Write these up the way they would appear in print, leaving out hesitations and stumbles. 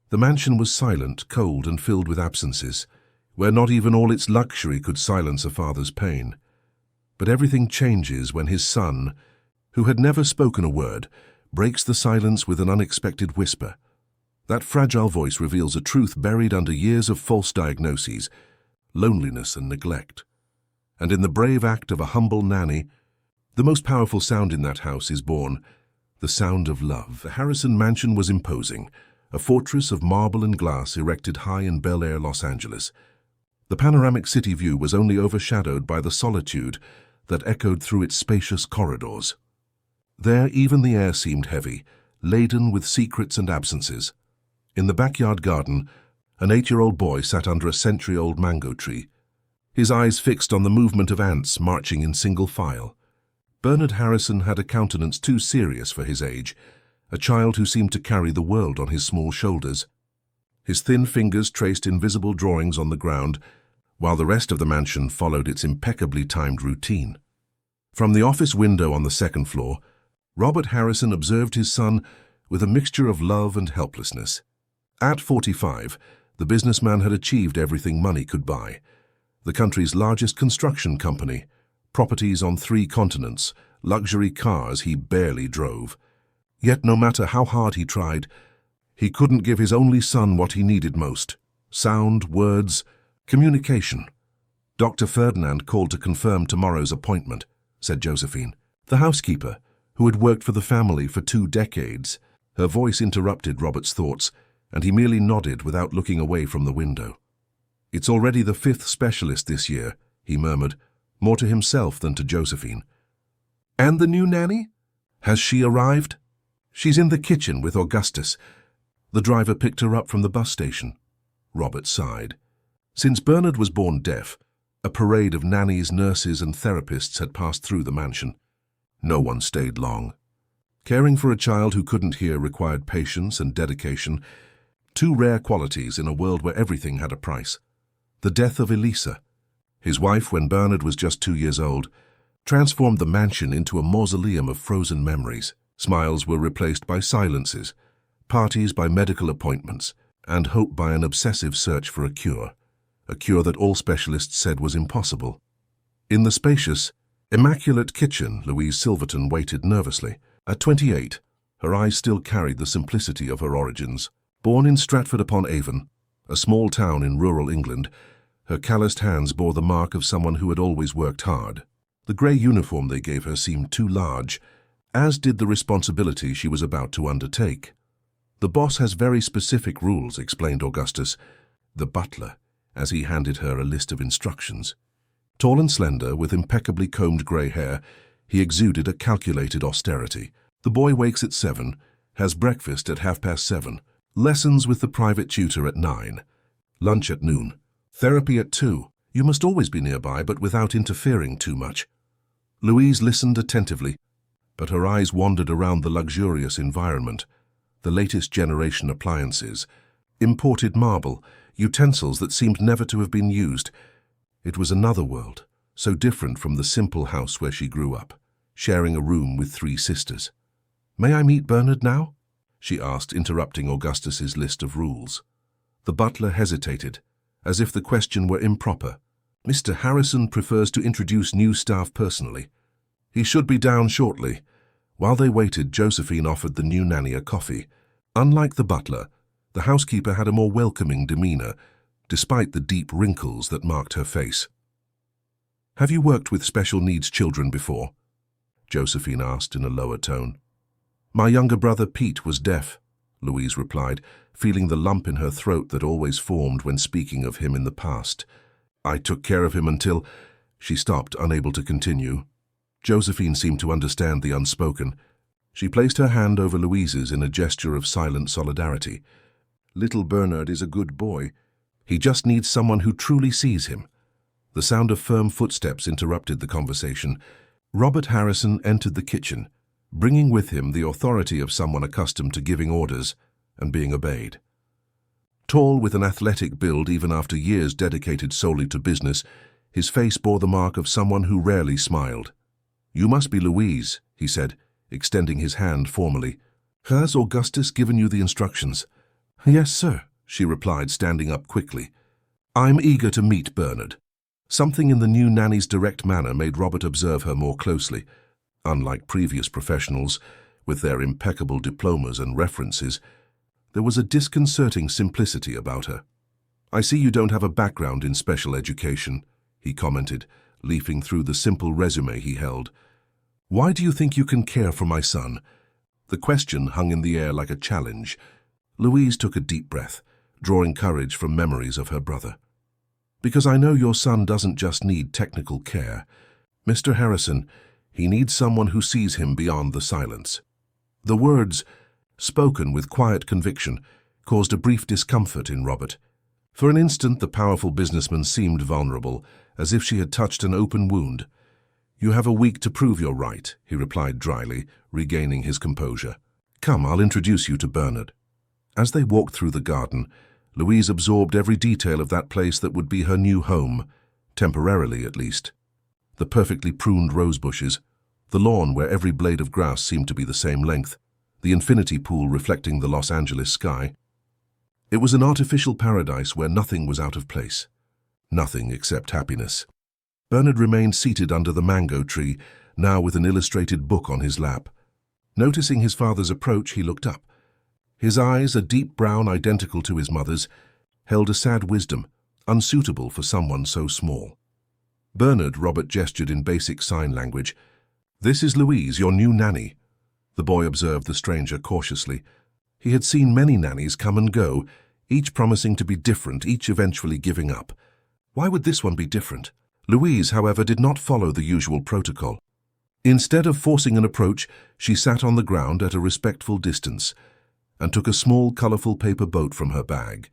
The mansion was silent, cold, and filled with absences, where not even all its luxury could silence a father's pain. But everything changes when his son, who had never spoken a word, breaks the silence with an unexpected whisper. That fragile voice reveals a truth buried under years of false diagnoses, loneliness and neglect. And in the brave act of a humble nanny, the most powerful sound in that house is born, the sound of love. The Harrison mansion was imposing, a fortress of marble and glass erected high in Bel Air, Los Angeles. The panoramic city view was only overshadowed by the solitude that echoed through its spacious corridors. There even the air seemed heavy, laden with secrets and absences. In the backyard garden, an 8-year-old boy sat under a century-old mango tree, his eyes fixed on the movement of ants marching in single file. Bernard Harrison had a countenance too serious for his age, a child who seemed to carry the world on his small shoulders. His thin fingers traced invisible drawings on the ground, while the rest of the mansion followed its impeccably timed routine. From the office window on the second floor, Robert Harrison observed his son with a mixture of love and helplessness. At 45, the businessman had achieved everything money could buy. The country's largest construction company, properties on 3 continents, luxury cars he barely drove. Yet no matter how hard he tried, he couldn't give his only son what he needed most: sound, words, communication. Dr. Ferdinand called to confirm tomorrow's appointment, said Josephine, the housekeeper, who had worked for the family for 2 decades. Her voice interrupted Robert's thoughts, and he merely nodded without looking away from the window. It's already the 5th specialist this year, he murmured, more to himself than to Josephine. And the new nanny? Has she arrived? She's in the kitchen with Augustus. The driver picked her up from the bus station. Robert sighed. Since Bernard was born deaf, a parade of nannies, nurses, and therapists had passed through the mansion. No one stayed long. Caring for a child who couldn't hear required patience and dedication, 2 rare qualities in a world where everything had a price. The death of Elisa, his wife when Bernard was just 2 years old, transformed the mansion into a mausoleum of frozen memories. Smiles were replaced by silences, parties by medical appointments, and hope by an obsessive search for a cure that all specialists said was impossible. In the spacious, immaculate kitchen, Louise Silverton waited nervously. At 28, her eyes still carried the simplicity of her origins. Born in Stratford-upon-Avon, a small town in rural England, her calloused hands bore the mark of someone who had always worked hard. The grey uniform they gave her seemed too large, as did the responsibility she was about to undertake. The boss has very specific rules, explained Augustus, the butler, as he handed her a list of instructions. Tall and slender, with impeccably combed grey hair, he exuded a calculated austerity. The boy wakes at 7, has breakfast at 7:30, lessons with the private tutor at 9, lunch at noon, therapy at 2. You must always be nearby, but without interfering too much. Louise listened attentively, but her eyes wandered around the luxurious environment, the latest generation appliances, imported marble, utensils that seemed never to have been used. It was another world, so different from the simple house where she grew up, sharing a room with 3 sisters. May I meet Bernard now? She asked, interrupting Augustus's list of rules. The butler hesitated, as if the question were improper. Mr. Harrison prefers to introduce new staff personally. He should be down shortly. While they waited, Josephine offered the new nanny a coffee. Unlike the butler, the housekeeper had a more welcoming demeanor, despite the deep wrinkles that marked her face. Have you worked with special needs children before? Josephine asked in a lower tone. My younger brother Pete was deaf, Louise replied, feeling the lump in her throat that always formed when speaking of him in the past. I took care of him until... She stopped, unable to continue. Josephine seemed to understand the unspoken. She placed her hand over Louise's in a gesture of silent solidarity. Little Bernard is a good boy. He just needs someone who truly sees him. The sound of firm footsteps interrupted the conversation. Robert Harrison entered the kitchen, bringing with him the authority of someone accustomed to giving orders and being obeyed. Tall, with an athletic build even after years dedicated solely to business, his face bore the mark of someone who rarely smiled. You must be Louise, he said, extending his hand formally. Has Augustus given you the instructions? "Yes, sir," she replied, standing up quickly. "I'm eager to meet Bernard." Something in the new nanny's direct manner made Robert observe her more closely. Unlike previous professionals, with their impeccable diplomas and references, there was a disconcerting simplicity about her. "I see you don't have a background in special education," he commented, leafing through the simple resume he held. "Why do you think you can care for my son?" The question hung in the air like a challenge. Louise took a deep breath, drawing courage from memories of her brother. "Because I know your son doesn't just need technical care. Mr. Harrison, he needs someone who sees him beyond the silence." The words, spoken with quiet conviction, caused a brief discomfort in Robert. For an instant, the powerful businessman seemed vulnerable, as if she had touched an open wound. "You have a week to prove you're right," he replied dryly, regaining his composure. "Come, I'll introduce you to Bernard." As they walked through the garden, Louise absorbed every detail of that place that would be her new home, temporarily at least. The perfectly pruned rose bushes, the lawn where every blade of grass seemed to be the same length, the infinity pool reflecting the Los Angeles sky. It was an artificial paradise where nothing was out of place. Nothing except happiness. Bernard remained seated under the mango tree, now with an illustrated book on his lap. Noticing his father's approach, he looked up. His eyes, a deep brown identical to his mother's, held a sad wisdom, unsuitable for someone so small. "Bernard," Robert gestured in basic sign language. "This is Louise, your new nanny." The boy observed the stranger cautiously. He had seen many nannies come and go, each promising to be different, each eventually giving up. Why would this one be different? Louise, however, did not follow the usual protocol. Instead of forcing an approach, she sat on the ground at a respectful distance and took a small, colorful paper boat from her bag.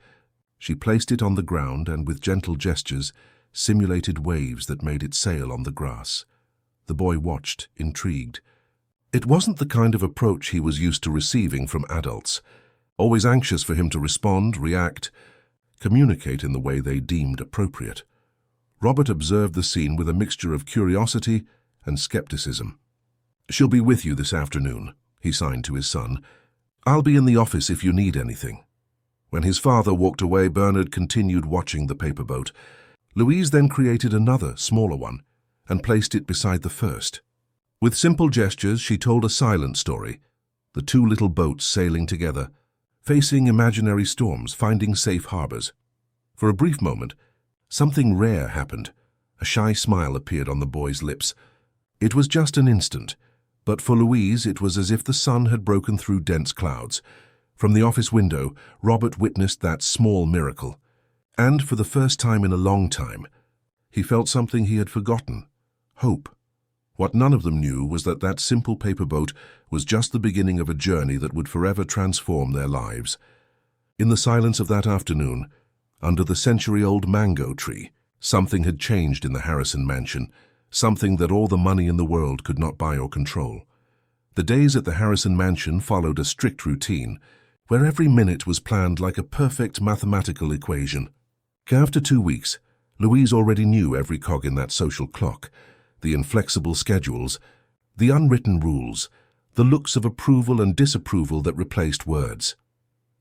She placed it on the ground and, with gentle gestures, simulated waves that made it sail on the grass. The boy watched, intrigued. It wasn't the kind of approach he was used to receiving from adults, always anxious for him to respond, react, communicate in the way they deemed appropriate. Robert observed the scene with a mixture of curiosity and skepticism. "She'll be with you this afternoon," he signed to his son. "I'll be in the office if you need anything." When his father walked away, Bernard continued watching the paper boat. Louise then created another, smaller one, and placed it beside the first. With simple gestures, she told a silent story, the two little boats sailing together, facing imaginary storms, finding safe harbors. For a brief moment, something rare happened. A shy smile appeared on the boy's lips. It was just an instant, but for Louise it was as if the sun had broken through dense clouds. From the office window, Robert witnessed that small miracle. And for the first time in a long time, he felt something he had forgotten: hope. What none of them knew was that that simple paper boat was just the beginning of a journey that would forever transform their lives. In the silence of that afternoon, under the century-old mango tree, something had changed in the Harrison mansion, something that all the money in the world could not buy or control. The days at the Harrison mansion followed a strict routine, where every minute was planned like a perfect mathematical equation. After 2 weeks, Louise already knew every cog in that social clock, the inflexible schedules, the unwritten rules, the looks of approval and disapproval that replaced words.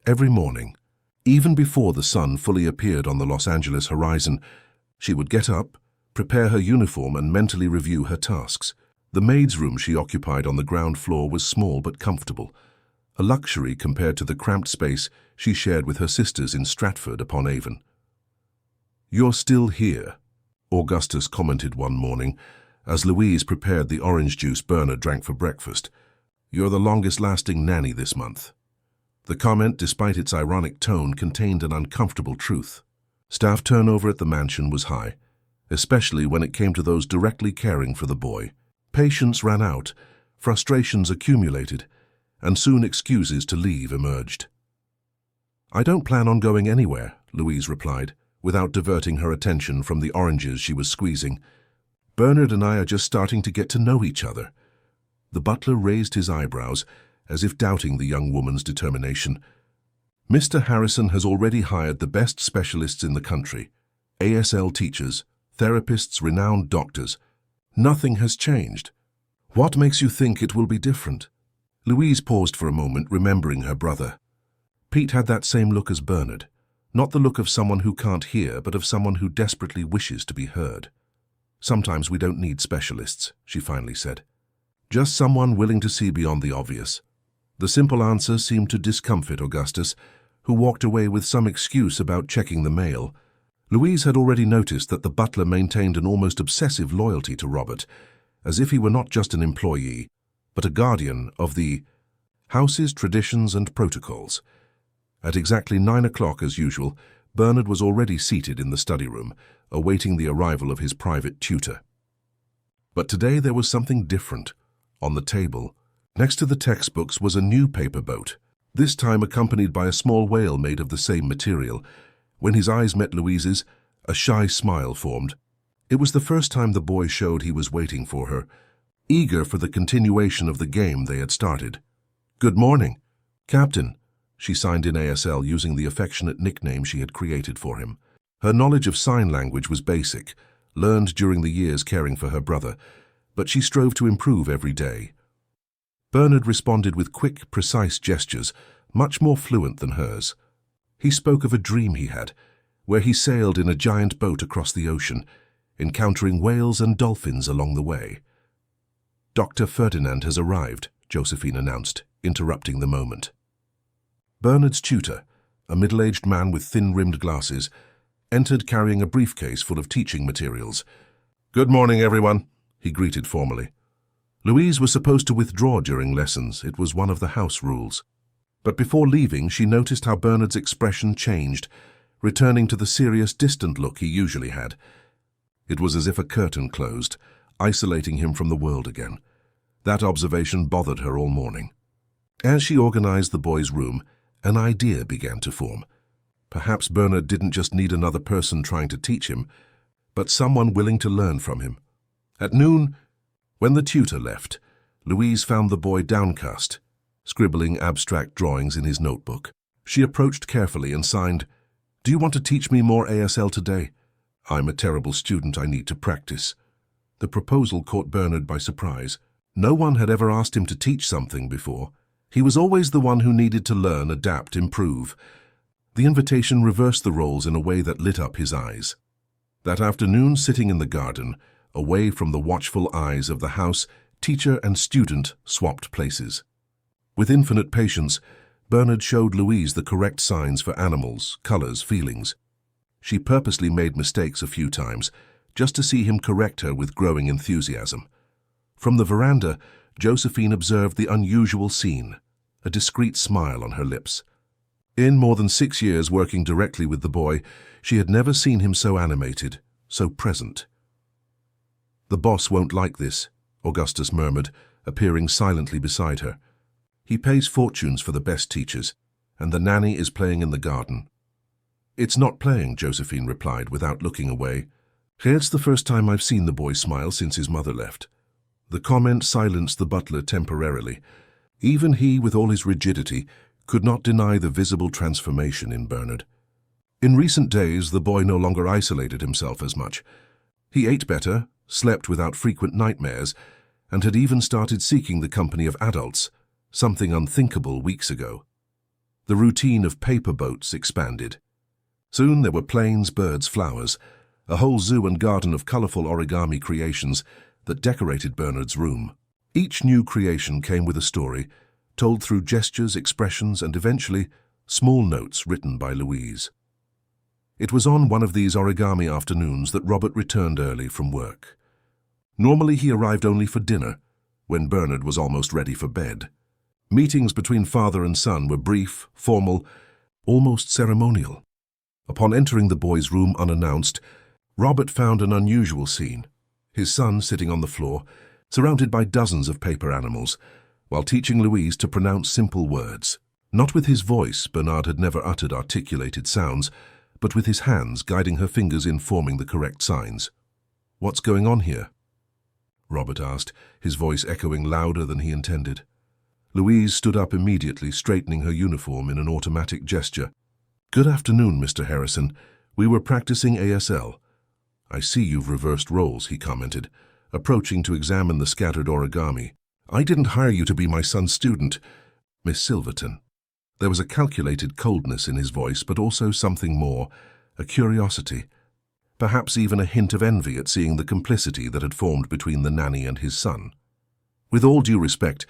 Every morning, even before the sun fully appeared on the Los Angeles horizon, she would get up, prepare her uniform, and mentally review her tasks. The maid's room she occupied on the ground floor was small but comfortable, a luxury compared to the cramped space she shared with her sisters in Stratford-upon-Avon. "You're still here," Augustus commented one morning, as Louise prepared the orange juice Bernard drank for breakfast. "You're the longest-lasting nanny this month." The comment, despite its ironic tone, contained an uncomfortable truth. Staff turnover at the mansion was high, especially when it came to those directly caring for the boy. Patience ran out, frustrations accumulated, and soon excuses to leave emerged. "I don't plan on going anywhere," Louise replied, without diverting her attention from the oranges she was squeezing. "Bernard and I are just starting to get to know each other." The butler raised his eyebrows, as if doubting the young woman's determination. "Mr. Harrison has already hired the best specialists in the country, ASL teachers, therapists, renowned doctors. Nothing has changed. What makes you think it will be different?" Louise paused for a moment, remembering her brother. Pete had that same look as Bernard, not the look of someone who can't hear, but of someone who desperately wishes to be heard. "Sometimes we don't need specialists," she finally said. "Just someone willing to see beyond the obvious." The simple answer seemed to discomfit Augustus, who walked away with some excuse about checking the mail. Louise had already noticed that the butler maintained an almost obsessive loyalty to Robert, as if he were not just an employee, but a guardian of the house's traditions and protocols. At exactly 9 o'clock, as usual, Bernard was already seated in the study room, awaiting the arrival of his private tutor. But today there was something different. On the table, next to the textbooks, was a new paper boat, this time accompanied by a small whale made of the same material. When his eyes met Louise's, a shy smile formed. It was the first time the boy showed he was waiting for her, eager for the continuation of the game they had started. "Good morning, Captain," she signed in ASL using the affectionate nickname she had created for him. Her knowledge of sign language was basic, learned during the years caring for her brother, but she strove to improve every day. Bernard responded with quick, precise gestures, much more fluent than hers. He spoke of a dream he had, where he sailed in a giant boat across the ocean, encountering whales and dolphins along the way. "Dr. Ferdinand has arrived," Josephine announced, interrupting the moment. Bernard's tutor, a middle-aged man with thin-rimmed glasses, entered carrying a briefcase full of teaching materials. "Good morning, everyone," he greeted formally. Louise was supposed to withdraw during lessons. It was one of the house rules. But before leaving, she noticed how Bernard's expression changed, returning to the serious, distant look he usually had. It was as if a curtain closed, isolating him from the world again. That observation bothered her all morning. As she organized the boy's room, an idea began to form. Perhaps Bernard didn't just need another person trying to teach him, but someone willing to learn from him. At noon, when the tutor left, Louise found the boy downcast, scribbling abstract drawings in his notebook. She approached carefully and signed, "Do you want to teach me more ASL today? I'm a terrible student, I need to practice." The proposal caught Bernard by surprise. No one had ever asked him to teach something before. He was always the one who needed to learn, adapt, improve. The invitation reversed the roles in a way that lit up his eyes. That afternoon, sitting in the garden, away from the watchful eyes of the house, teacher and student swapped places. With infinite patience, Bernard showed Louise the correct signs for animals, colors, feelings. She purposely made mistakes a few times, just to see him correct her with growing enthusiasm. From the veranda, Josephine observed the unusual scene, a discreet smile on her lips. In more than 6 years working directly with the boy, she had never seen him so animated, so present. "The boss won't like this," Augustus murmured, appearing silently beside her. "He pays fortunes for the best teachers, and the nanny is playing in the garden." "It's not playing," Josephine replied without looking away. "It's the first time I've seen the boy smile since his mother left." The comment silenced the butler temporarily. Even he, with all his rigidity, could not deny the visible transformation in Bernard. In recent days, the boy no longer isolated himself as much. He ate better, slept without frequent nightmares, and had even started seeking the company of adults, something unthinkable weeks ago. The routine of paper boats expanded. Soon there were planes, birds, flowers, a whole zoo and garden of colorful origami creations that decorated Bernard's room. Each new creation came with a story, told through gestures, expressions, and eventually small notes written by Louise. It was on one of these origami afternoons that Robert returned early from work. Normally he arrived only for dinner, when Bernard was almost ready for bed. Meetings between father and son were brief, formal, almost ceremonial. Upon entering the boy's room unannounced, Robert found an unusual scene. His son sitting on the floor, surrounded by dozens of paper animals, while teaching Louise to pronounce simple words. Not with his voice, Bernard had never uttered articulated sounds, but with his hands guiding her fingers in forming the correct signs. "What's going on here?" Robert asked, his voice echoing louder than he intended. Louise stood up immediately, straightening her uniform in an automatic gesture. "Good afternoon, Mr. Harrison. We were practicing ASL." "I see you've reversed roles," he commented, approaching to examine the scattered origami. "I didn't hire you to be my son's student, Miss Silverton." There was a calculated coldness in his voice, but also something more, a curiosity, perhaps even a hint of envy at seeing the complicity that had formed between the nanny and his son. "With all due respect,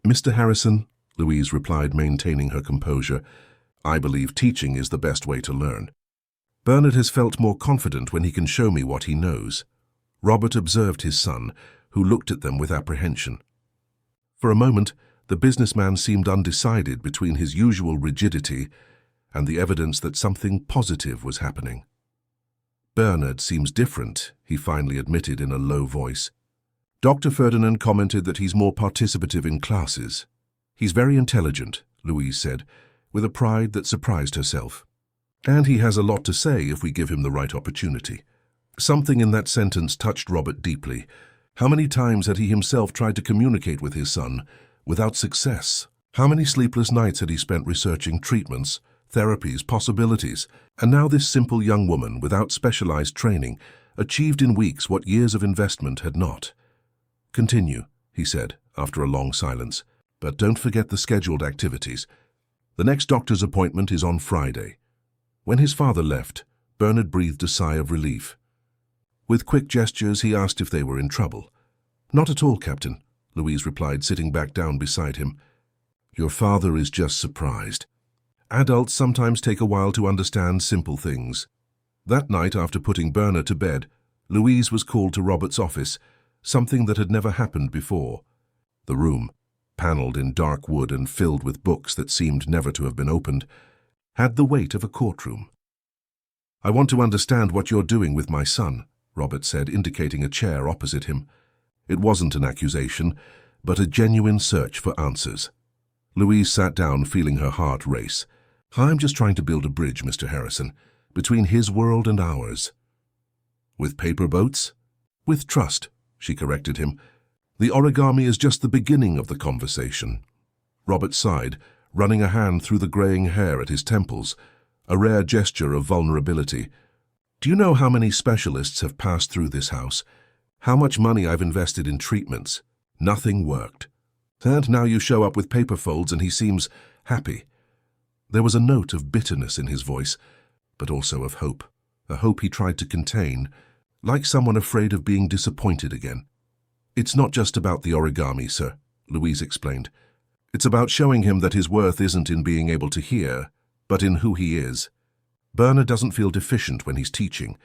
Mr. Harrison," Louise replied, maintaining her composure, "I believe teaching is the best way to learn. Bernard has felt more confident when he can show me what he knows." Robert observed his son, who looked at them with apprehension. For a moment, the businessman seemed undecided between his usual rigidity and the evidence that something positive was happening. "Bernard seems different," he finally admitted in a low voice. "Dr. Ferdinand commented that he's more participative in classes. He's very intelligent," Louise said, with a pride that surprised herself. "And he has a lot to say if we give him the right opportunity." Something in that sentence touched Robert deeply. How many times had he himself tried to communicate with his son, without success? How many sleepless nights had he spent researching treatments, therapies, possibilities? And now this simple young woman, without specialized training, achieved in weeks what years of investment had not. "Continue," he said, after a long silence, "but don't forget the scheduled activities. The next doctor's appointment is on Friday." When his father left, Bernard breathed a sigh of relief. With quick gestures, he asked if they were in trouble. "Not at all, Captain," Louise replied, sitting back down beside him. "Your father is just surprised. Adults sometimes take a while to understand simple things." That night, after putting Bernard to bed, Louise was called to Robert's office, something that had never happened before. The room, paneled in dark wood and filled with books that seemed never to have been opened, had the weight of a courtroom. "I want to understand what you're doing with my son," Robert said, indicating a chair opposite him. It wasn't an accusation, but a genuine search for answers. Louise sat down, feeling her heart race. "I'm just trying to build a bridge, Mr. Harrison, between his world and ours." "With paper boats?" "With trust," she corrected him. "The origami is just the beginning of the conversation." Robert sighed, running a hand through the graying hair at his temples, a rare gesture of vulnerability. "Do you know how many specialists have passed through this house? How much money I've invested in treatments? Nothing worked. And now you show up with paper folds and he seems happy." There was a note of bitterness in his voice, but also of hope, a hope he tried to contain, like someone afraid of being disappointed again. "It's not just about the origami, sir," Louise explained. "It's about showing him that his worth isn't in being able to hear, but in who he is. Bernard doesn't feel deficient when he's teaching,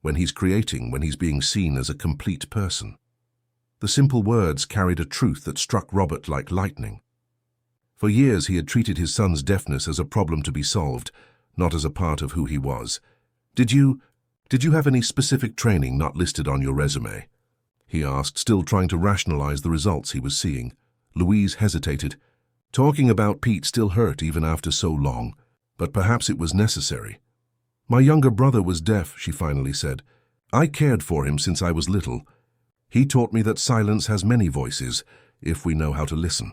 when he's creating, when he's being seen as a complete person." The simple words carried a truth that struck Robert like lightning. For years he had treated his son's deafness as a problem to be solved, not as a part of who he was. Did you have any specific training not listed on your resume?" he asked, still trying to rationalize the results he was seeing. Louise hesitated. Talking about Pete still hurt even after so long, but perhaps it was necessary. "My younger brother was deaf," she finally said. "I cared for him since I was little. He taught me that silence has many voices, if we know how to listen."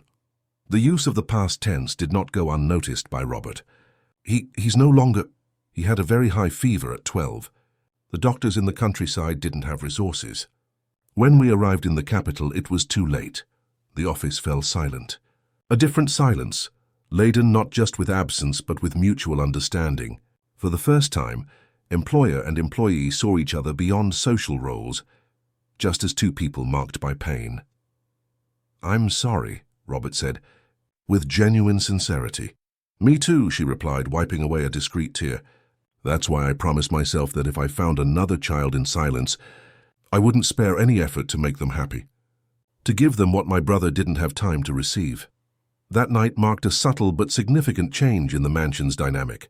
The use of the past tense did not go unnoticed by Robert. He's no longer... He had a very high fever at 12. The doctors in the countryside didn't have resources. When we arrived in the capital, it was too late. The office fell silent. A different silence, laden not just with absence but with mutual understanding. For the first time, employer and employee saw each other beyond social roles, just as two people marked by pain. "I'm sorry," Robert said, with genuine sincerity. "Me too," she replied, wiping away a discreet tear. "That's why I promised myself that if I found another child in silence, I wouldn't spare any effort to make them happy, to give them what my brother didn't have time to receive." That night marked a subtle but significant change in the mansion's dynamic.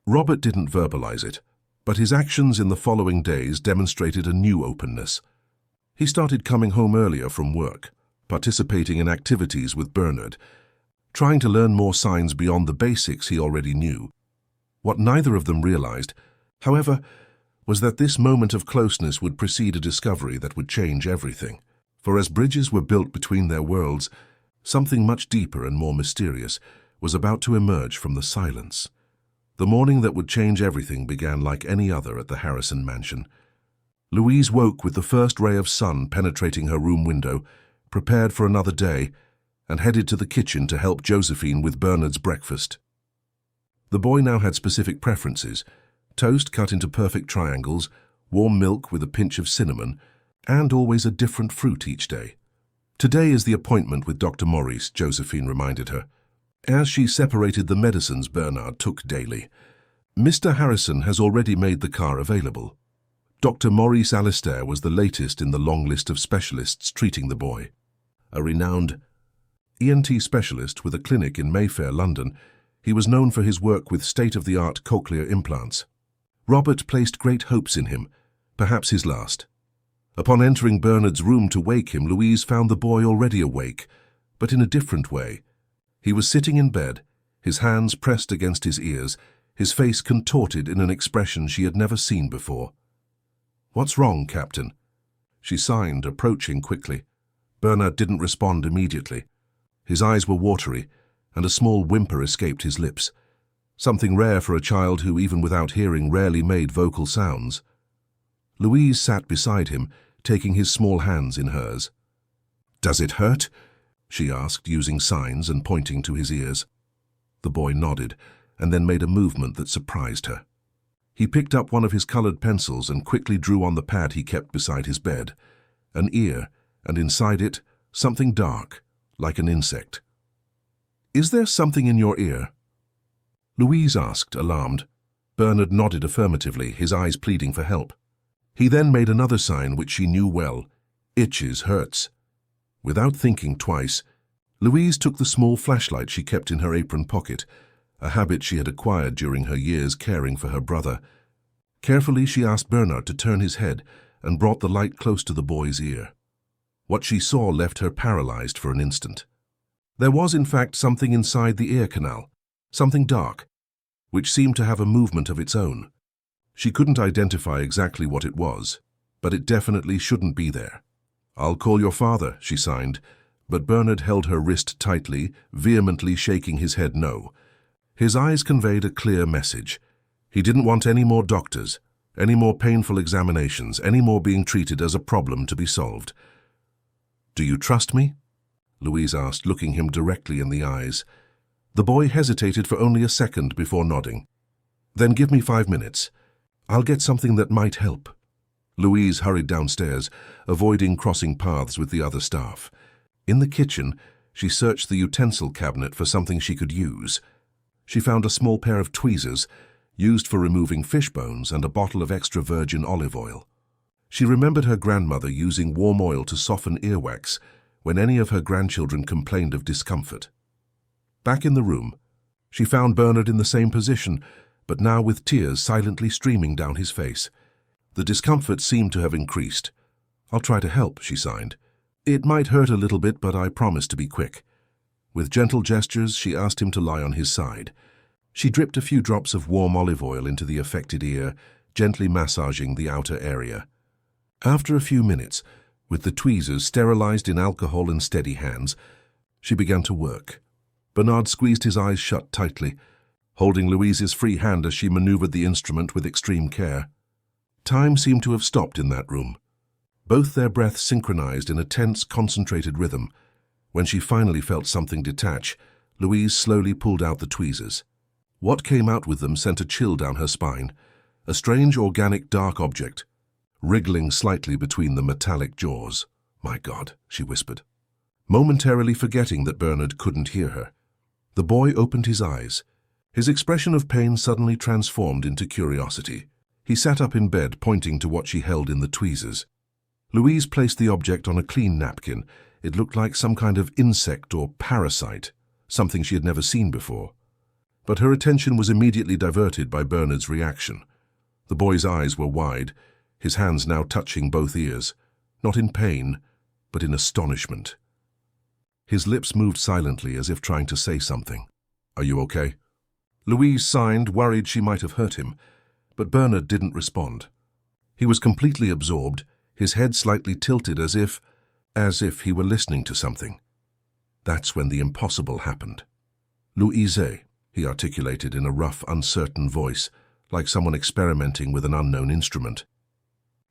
Robert didn't verbalize it, but his actions in the following days demonstrated a new openness. He started coming home earlier from work, participating in activities with Bernard, trying to learn more signs beyond the basics he already knew. What neither of them realized, however, was that this moment of closeness would precede a discovery that would change everything. For as bridges were built between their worlds, something much deeper and more mysterious was about to emerge from the silence. The morning that would change everything began like any other at the Harrison mansion. Louise woke with the first ray of sun penetrating her room window, prepared for another day, and headed to the kitchen to help Josephine with Bernard's breakfast. The boy now had specific preferences: toast cut into perfect triangles, warm milk with a pinch of cinnamon, and always a different fruit each day. "Today is the appointment with Dr. Maurice," Josephine reminded her, as she separated the medicines Bernard took daily. "Mr. Harrison has already made the car available." Dr. Maurice Alistair was the latest in the long list of specialists treating the boy. A renowned ENT specialist with a clinic in Mayfair, London, he was known for his work with state-of-the-art cochlear implants. Robert placed great hopes in him, perhaps his last. Upon entering Bernard's room to wake him, Louise found the boy already awake, but in a different way. He was sitting in bed, his hands pressed against his ears, his face contorted in an expression she had never seen before. "What's wrong, Captain?" she signed, approaching quickly. Bernard didn't respond immediately. His eyes were watery, and a small whimper escaped his lips, something rare for a child who, even without hearing, rarely made vocal sounds. Louise sat beside him, taking his small hands in hers. "Does it hurt?" she asked, using signs and pointing to his ears. The boy nodded, and then made a movement that surprised her. He picked up one of his colored pencils and quickly drew on the pad he kept beside his bed. An ear, and inside it, something dark, like an insect. "Is there something in your ear?" Louise asked, alarmed. Bernard nodded affirmatively, his eyes pleading for help. He then made another sign which she knew well: "Itches, hurts." Without thinking twice, Louise took the small flashlight she kept in her apron pocket, a habit she had acquired during her years caring for her brother. Carefully, she asked Bernard to turn his head and brought the light close to the boy's ear. What she saw left her paralyzed for an instant. There was, in fact, something inside the ear canal, something dark, which seemed to have a movement of its own. She couldn't identify exactly what it was, but it definitely shouldn't be there. "I'll call your father," she signed, but Bernard held her wrist tightly, vehemently shaking his head no. His eyes conveyed a clear message. He didn't want any more doctors, any more painful examinations, any more being treated as a problem to be solved. "Do you trust me?" Louise asked, looking him directly in the eyes. The boy hesitated for only a second before nodding. "Then give me 5 minutes. I'll get something that might help." Louise hurried downstairs, avoiding crossing paths with the other staff. In the kitchen, she searched the utensil cabinet for something she could use. She found a small pair of tweezers, used for removing fish bones, and a bottle of extra virgin olive oil. She remembered her grandmother using warm oil to soften earwax when any of her grandchildren complained of discomfort. Back in the room, she found Bernard in the same position, but now with tears silently streaming down his face. The discomfort seemed to have increased. "I'll try to help," she signed. "It might hurt a little bit, but I promise to be quick." With gentle gestures, she asked him to lie on his side. She dripped a few drops of warm olive oil into the affected ear, gently massaging the outer area. After a few minutes, with the tweezers sterilized in alcohol and steady hands, she began to work. Bernard squeezed his eyes shut tightly, holding Louise's free hand as she maneuvered the instrument with extreme care. Time seemed to have stopped in that room. Both their breaths synchronized in a tense, concentrated rhythm. When she finally felt something detach, Louise slowly pulled out the tweezers. What came out with them sent a chill down her spine. A strange, organic, dark object, wriggling slightly between the metallic jaws. "My God," she whispered, momentarily forgetting that Bernard couldn't hear her. The boy opened his eyes. His expression of pain suddenly transformed into curiosity. He sat up in bed, pointing to what she held in the tweezers. Louise placed the object on a clean napkin. It looked like some kind of insect or parasite, something she had never seen before. But her attention was immediately diverted by Bernard's reaction. The boy's eyes were wide, his hands now touching both ears, not in pain, but in astonishment. His lips moved silently as if trying to say something. "Are you okay?" Louise signed, worried she might have hurt him, but Bernard didn't respond. He was completely absorbed, his head slightly tilted as if he were listening to something. That's when the impossible happened. "Louise," he articulated in a rough, uncertain voice, like someone experimenting with an unknown instrument.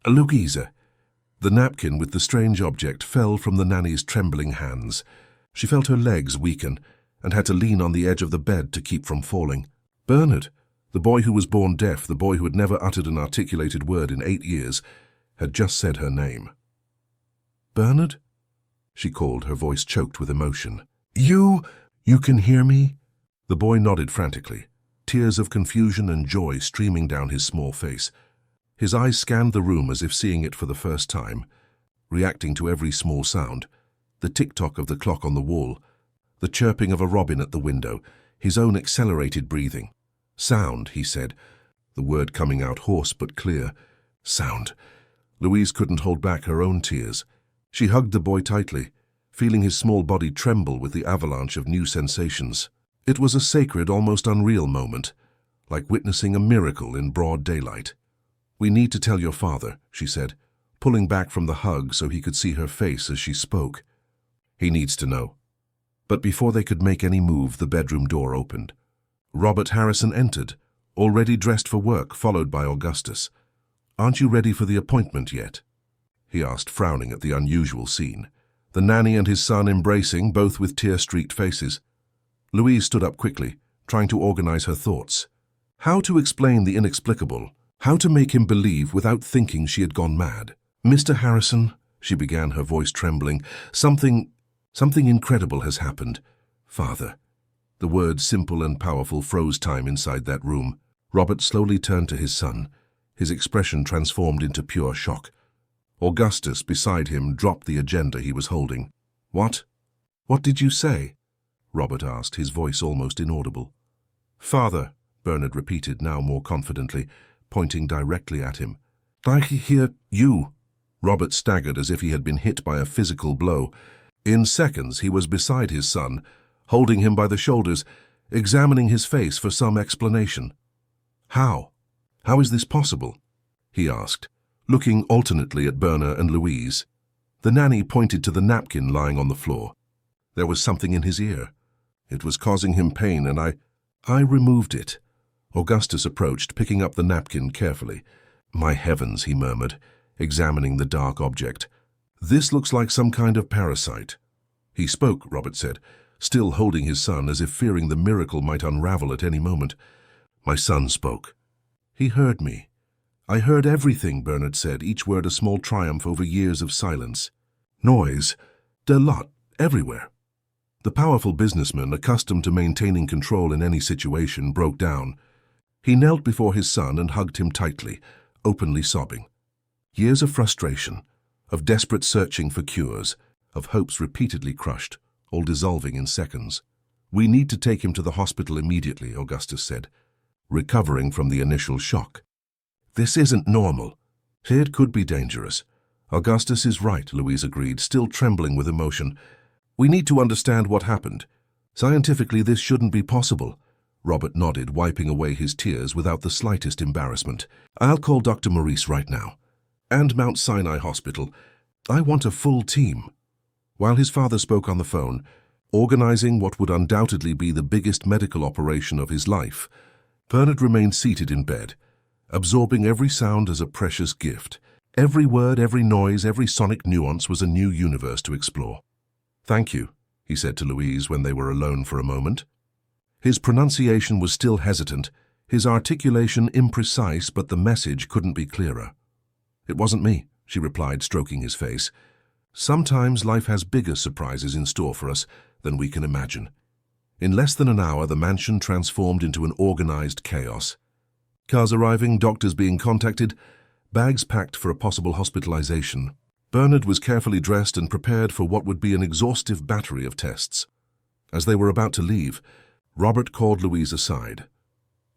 "Louise." The napkin with the strange object fell from the nanny's trembling hands. She felt her legs weaken and had to lean on the edge of the bed to keep from falling. Bernard, the boy who was born deaf, the boy who had never uttered an articulated word in 8 years, had just said her name. "Bernard?" she called, her voice choked with emotion. You can hear me?" The boy nodded frantically, tears of confusion and joy streaming down his small face. His eyes scanned the room as if seeing it for the first time, reacting to every small sound, the tick-tock of the clock on the wall, the chirping of a robin at the window, his own accelerated breathing. "Sound," he said, the word coming out hoarse but clear. "Sound." Louise couldn't hold back her own tears. She hugged the boy tightly, feeling his small body tremble with the avalanche of new sensations. It was a sacred, almost unreal moment, like witnessing a miracle in broad daylight. "We need to tell your father," she said, pulling back from the hug so he could see her face as she spoke. "He needs to know." But before they could make any move, the bedroom door opened. Robert Harrison entered, already dressed for work, followed by Augustus. "Aren't you ready for the appointment yet?" he asked, frowning at the unusual scene. The nanny and his son embracing, both with tear-streaked faces. Louise stood up quickly, trying to organize her thoughts. How to explain the inexplicable? How to make him believe without thinking she had gone mad? "Mr. Harrison," she began, her voice trembling, something incredible has happened. "Father." The words, simple and powerful, froze time inside that room. Robert slowly turned to his son, his expression transformed into pure shock. Augustus, beside him, dropped the agenda he was holding. "What? What did you say?" Robert asked, his voice almost inaudible. "Father," Bernard repeated, now more confidently, pointing directly at him. "I hear you." Robert staggered as if he had been hit by a physical blow. In seconds, he was beside his son, holding him by the shoulders, examining his face for some explanation. "How? How is this possible?" he asked, looking alternately at Bernard and Louise. The nanny pointed to the napkin lying on the floor. There was something in his ear. It was causing him pain, and I removed it. Augustus approached, picking up the napkin carefully. "My heavens," he murmured, examining the dark object. "This looks like some kind of parasite." "He spoke," Robert said, still holding his son as if fearing the miracle might unravel at any moment. "My son spoke. He heard me." "I heard everything," Bernard said, each word a small triumph over years of silence. "Noise. A lot. Everywhere." The powerful businessman, accustomed to maintaining control in any situation, broke down. He knelt before his son and hugged him tightly, openly sobbing. Years of frustration, of desperate searching for cures, of hopes repeatedly crushed, all dissolving in seconds. "We need to take him to the hospital immediately," Augustus said, recovering from the initial shock. "This isn't normal. It could be dangerous." "Augustus is right," Louise agreed, still trembling with emotion. "We need to understand what happened. Scientifically, this shouldn't be possible." Robert nodded, wiping away his tears without the slightest embarrassment. "I'll call Dr. Maurice right now. And Mount Sinai Hospital. I want a full team." While his father spoke on the phone, organizing what would undoubtedly be the biggest medical operation of his life, Bernard remained seated in bed, absorbing every sound as a precious gift. Every word, every noise, every sonic nuance was a new universe to explore. "Thank you," he said to Louise when they were alone for a moment. His pronunciation was still hesitant, his articulation imprecise, but the message couldn't be clearer. "It wasn't me," she replied, stroking his face. "Sometimes life has bigger surprises in store for us than we can imagine." In less than an hour, the mansion transformed into an organized chaos. Cars arriving, doctors being contacted, bags packed for a possible hospitalization. Bernard was carefully dressed and prepared for what would be an exhaustive battery of tests. As they were about to leave, Robert called Louise aside.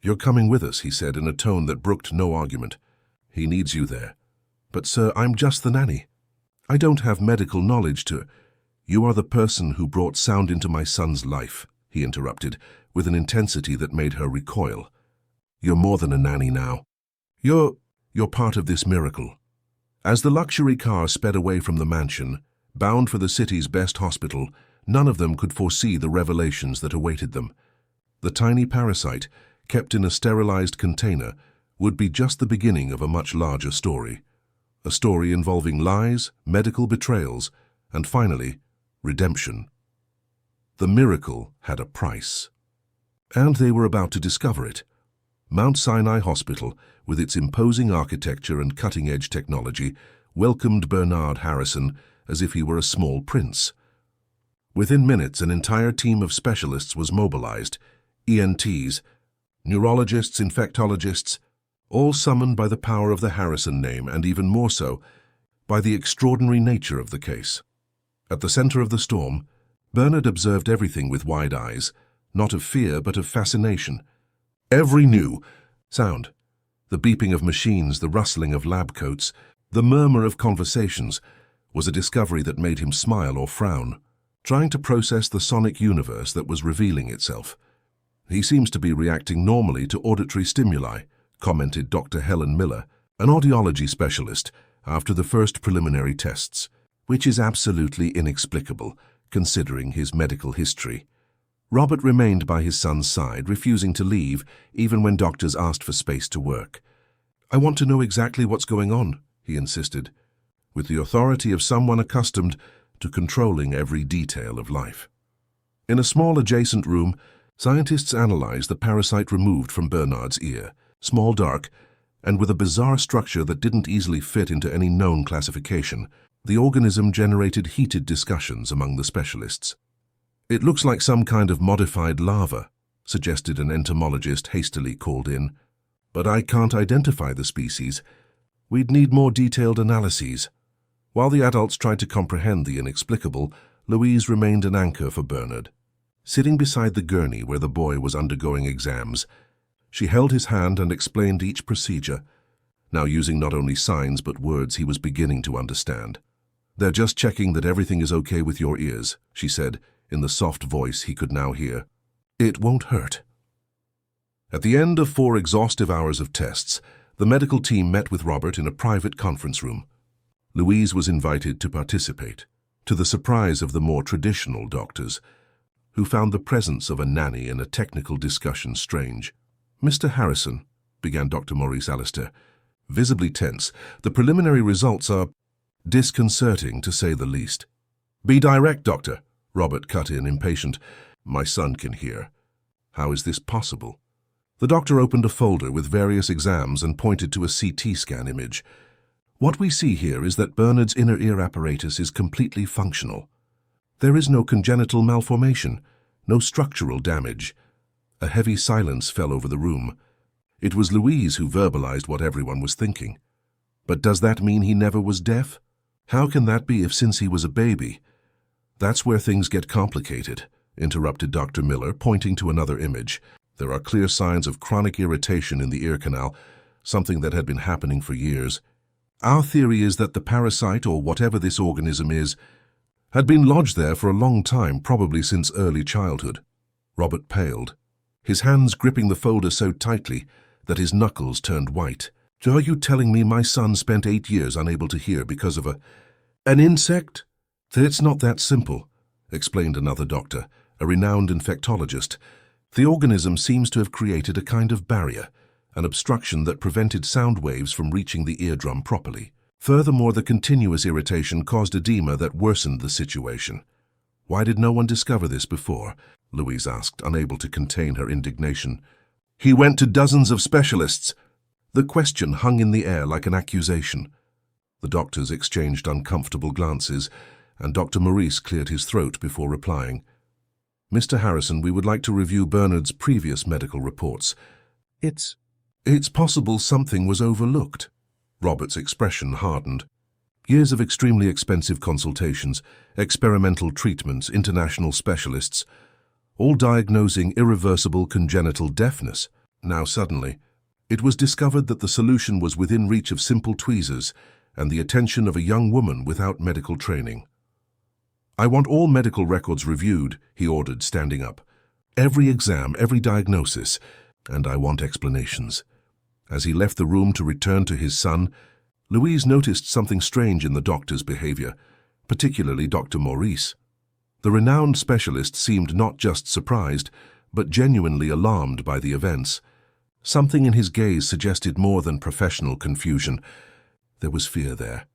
"You're coming with us," he said in a tone that brooked no argument. "He needs you there." "But, sir, I'm just the nanny. I don't have medical knowledge to—" "You are the person who brought sound into my son's life," he interrupted, with an intensity that made her recoil. "You're more than a nanny now. You're part of this miracle." As the luxury car sped away from the mansion, bound for the city's best hospital, none of them could foresee the revelations that awaited them. The tiny parasite, kept in a sterilized container, would be just the beginning of a much larger story. A story involving lies, medical betrayals, and finally, redemption. The miracle had a price. And they were about to discover it. Mount Sinai Hospital, with its imposing architecture and cutting-edge technology, welcomed Bernard Harrison as if he were a small prince. Within minutes, an entire team of specialists was mobilized, ENTs, neurologists, infectologists, all summoned by the power of the Harrison name, and even more so, by the extraordinary nature of the case. At the center of the storm, Bernard observed everything with wide eyes, not of fear but of fascination. Every new sound, the beeping of machines, the rustling of lab coats, the murmur of conversations, was a discovery that made him smile or frown, trying to process the sonic universe that was revealing itself. "He seems to be reacting normally to auditory stimuli," commented Dr. Helen Miller, an audiology specialist, after the first preliminary tests, "which is absolutely inexplicable, considering his medical history." Robert remained by his son's side, refusing to leave, even when doctors asked for space to work. "I want to know exactly what's going on," he insisted, with the authority of someone accustomed to controlling every detail of life. In a small adjacent room, scientists analyzed the parasite removed from Bernard's ear, small, dark, and with a bizarre structure that didn't easily fit into any known classification. The organism generated heated discussions among the specialists. "It looks like some kind of modified larva," suggested an entomologist hastily called in. "But I can't identify the species. We'd need more detailed analyses." While the adults tried to comprehend the inexplicable, Louise remained an anchor for Bernard. Sitting beside the gurney where the boy was undergoing exams, she held his hand and explained each procedure, now using not only signs but words he was beginning to understand. "They're just checking that everything is okay with your ears," she said, in the soft voice he could now hear. "It won't hurt." At the end of 4 exhaustive hours of tests, the medical team met with Robert in a private conference room. Louise was invited to participate, to the surprise of the more traditional doctors, who found the presence of a nanny and a technical discussion strange. "Mr. Harrison," began Dr. Maurice Allister, visibly tense, "the preliminary results are disconcerting, to say the least." "Be direct, doctor," Robert cut in, impatient. "My son can hear. How is this possible?" The doctor opened a folder with various exams and pointed to a CT scan image. "What we see here is that Bernard's inner ear apparatus is completely functional. There is no congenital malformation, no structural damage." A heavy silence fell over the room. It was Louise who verbalized what everyone was thinking. "But does that mean he never was deaf? How can that be if since he was a baby?" "That's where things get complicated," interrupted Dr. Miller, pointing to another image. "There are clear signs of chronic irritation in the ear canal, something that had been happening for years. Our theory is that the parasite, or whatever this organism is, had been lodged there for a long time, probably since early childhood." Robert paled, his hands gripping the folder so tightly that his knuckles turned white. "So are you telling me my son spent 8 years unable to hear because of an insect?" "It's not that simple," explained another doctor, a renowned infectologist. "The organism seems to have created a kind of barrier, an obstruction that prevented sound waves from reaching the eardrum properly. Furthermore, the continuous irritation caused edema that worsened the situation." "Why did no one discover this before?" Louise asked, unable to contain her indignation. "He went to dozens of specialists." The question hung in the air like an accusation. The doctors exchanged uncomfortable glances, and Dr. Maurice cleared his throat before replying. "Mr. Harrison, we would like to review Bernard's previous medical reports. It's possible something was overlooked." Robert's expression hardened. "Years of extremely expensive consultations, experimental treatments, international specialists, all diagnosing irreversible congenital deafness. Now suddenly, it was discovered that the solution was within reach of simple tweezers and the attention of a young woman without medical training." "I want all medical records reviewed," he ordered, standing up. "Every exam, every diagnosis, and I want explanations." As he left the room to return to his son, Louise noticed something strange in the doctor's behavior, particularly Dr. Maurice. The renowned specialist seemed not just surprised, but genuinely alarmed by the events. Something in his gaze suggested more than professional confusion. There was fear there.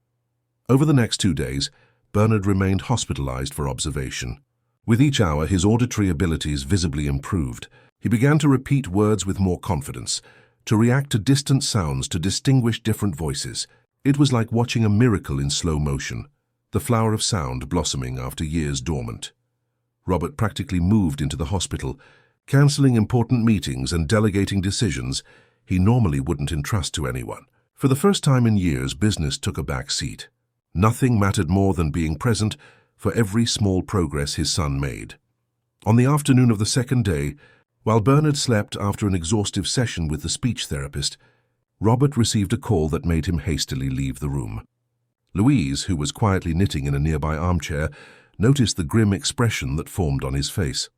Over the next 2 days, Bernard remained hospitalized for observation. With each hour, his auditory abilities visibly improved, He began to repeat words with more confidence, to react to distant sounds, to distinguish different voices. It was like watching a miracle in slow motion, the flower of sound blossoming after years dormant. Robert practically moved into the hospital, cancelling important meetings and delegating decisions he normally wouldn't entrust to anyone. For the first time in years, business took a back seat. Nothing mattered more than being present for every small progress his son made. On the afternoon of the second day, while Bernard slept after an exhaustive session with the speech therapist, Robert received a call that made him hastily leave the room. Louise, who was quietly knitting in a nearby armchair, noticed the grim expression that formed on his face.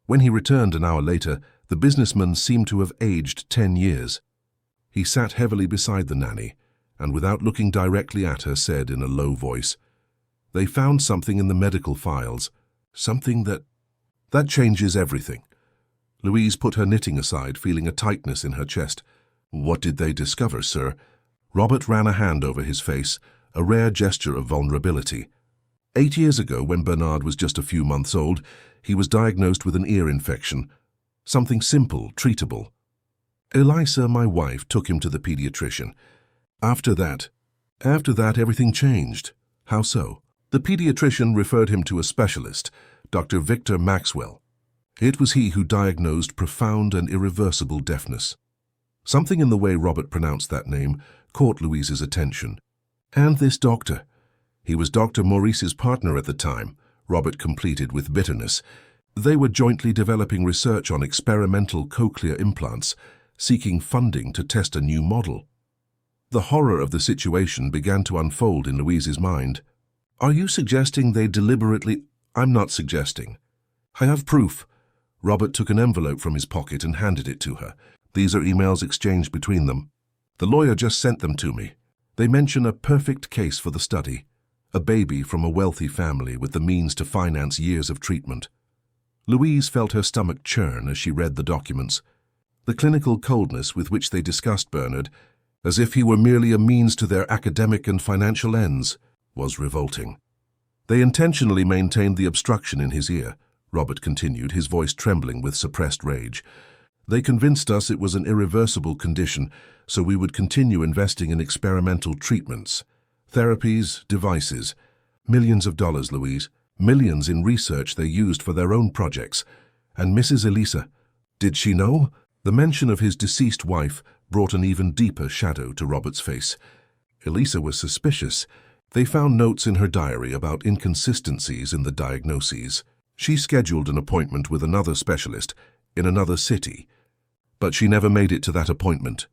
When he returned an hour later, the businessman seemed to have aged 10 years. He sat heavily beside the nanny, and without looking directly at her, said in a low voice, "They found something in the medical files, something that changes everything." Louise put her knitting aside, feeling a tightness in her chest. "What did they discover, sir?" Robert ran a hand over his face, a rare gesture of vulnerability. 8 years ago, when Bernard was just a few months old, he was diagnosed with an ear infection. Something simple, treatable. Elisa, my wife, took him to the pediatrician. After that, everything changed. How so? The pediatrician referred him to a specialist, Dr. Victor Maxwell. It was he who diagnosed profound and irreversible deafness. Something in the way Robert pronounced that name caught Louise's attention. And this doctor. He was Dr. Maurice's partner at the time, Robert completed with bitterness. They were jointly developing research on experimental cochlear implants, seeking funding to test a new model. The horror of the situation began to unfold in Louise's mind. "Are you suggesting they deliberately—" "I'm not suggesting. I have proof." Robert took an envelope from his pocket and handed it to her. "These are emails exchanged between them. The lawyer just sent them to me. They mention a perfect case for the study. A baby from a wealthy family with the means to finance years of treatment." Louise felt her stomach churn as she read the documents. The clinical coldness with which they discussed Bernard, as if he were merely a means to their academic and financial ends, was revolting. "They intentionally maintained the obstruction in his ear," Robert continued, his voice trembling with suppressed rage. "They convinced us it was an irreversible condition, so we would continue investing in experimental treatments, therapies, devices. Millions of dollars, Louise. Millions in research they used for their own projects. And Mrs. Elisa, did she know?" The mention of his deceased wife brought an even deeper shadow to Robert's face. Elisa was suspicious. They found notes in her diary about inconsistencies in the diagnoses. She scheduled an appointment with another specialist in another city, but she never made it to that appointment.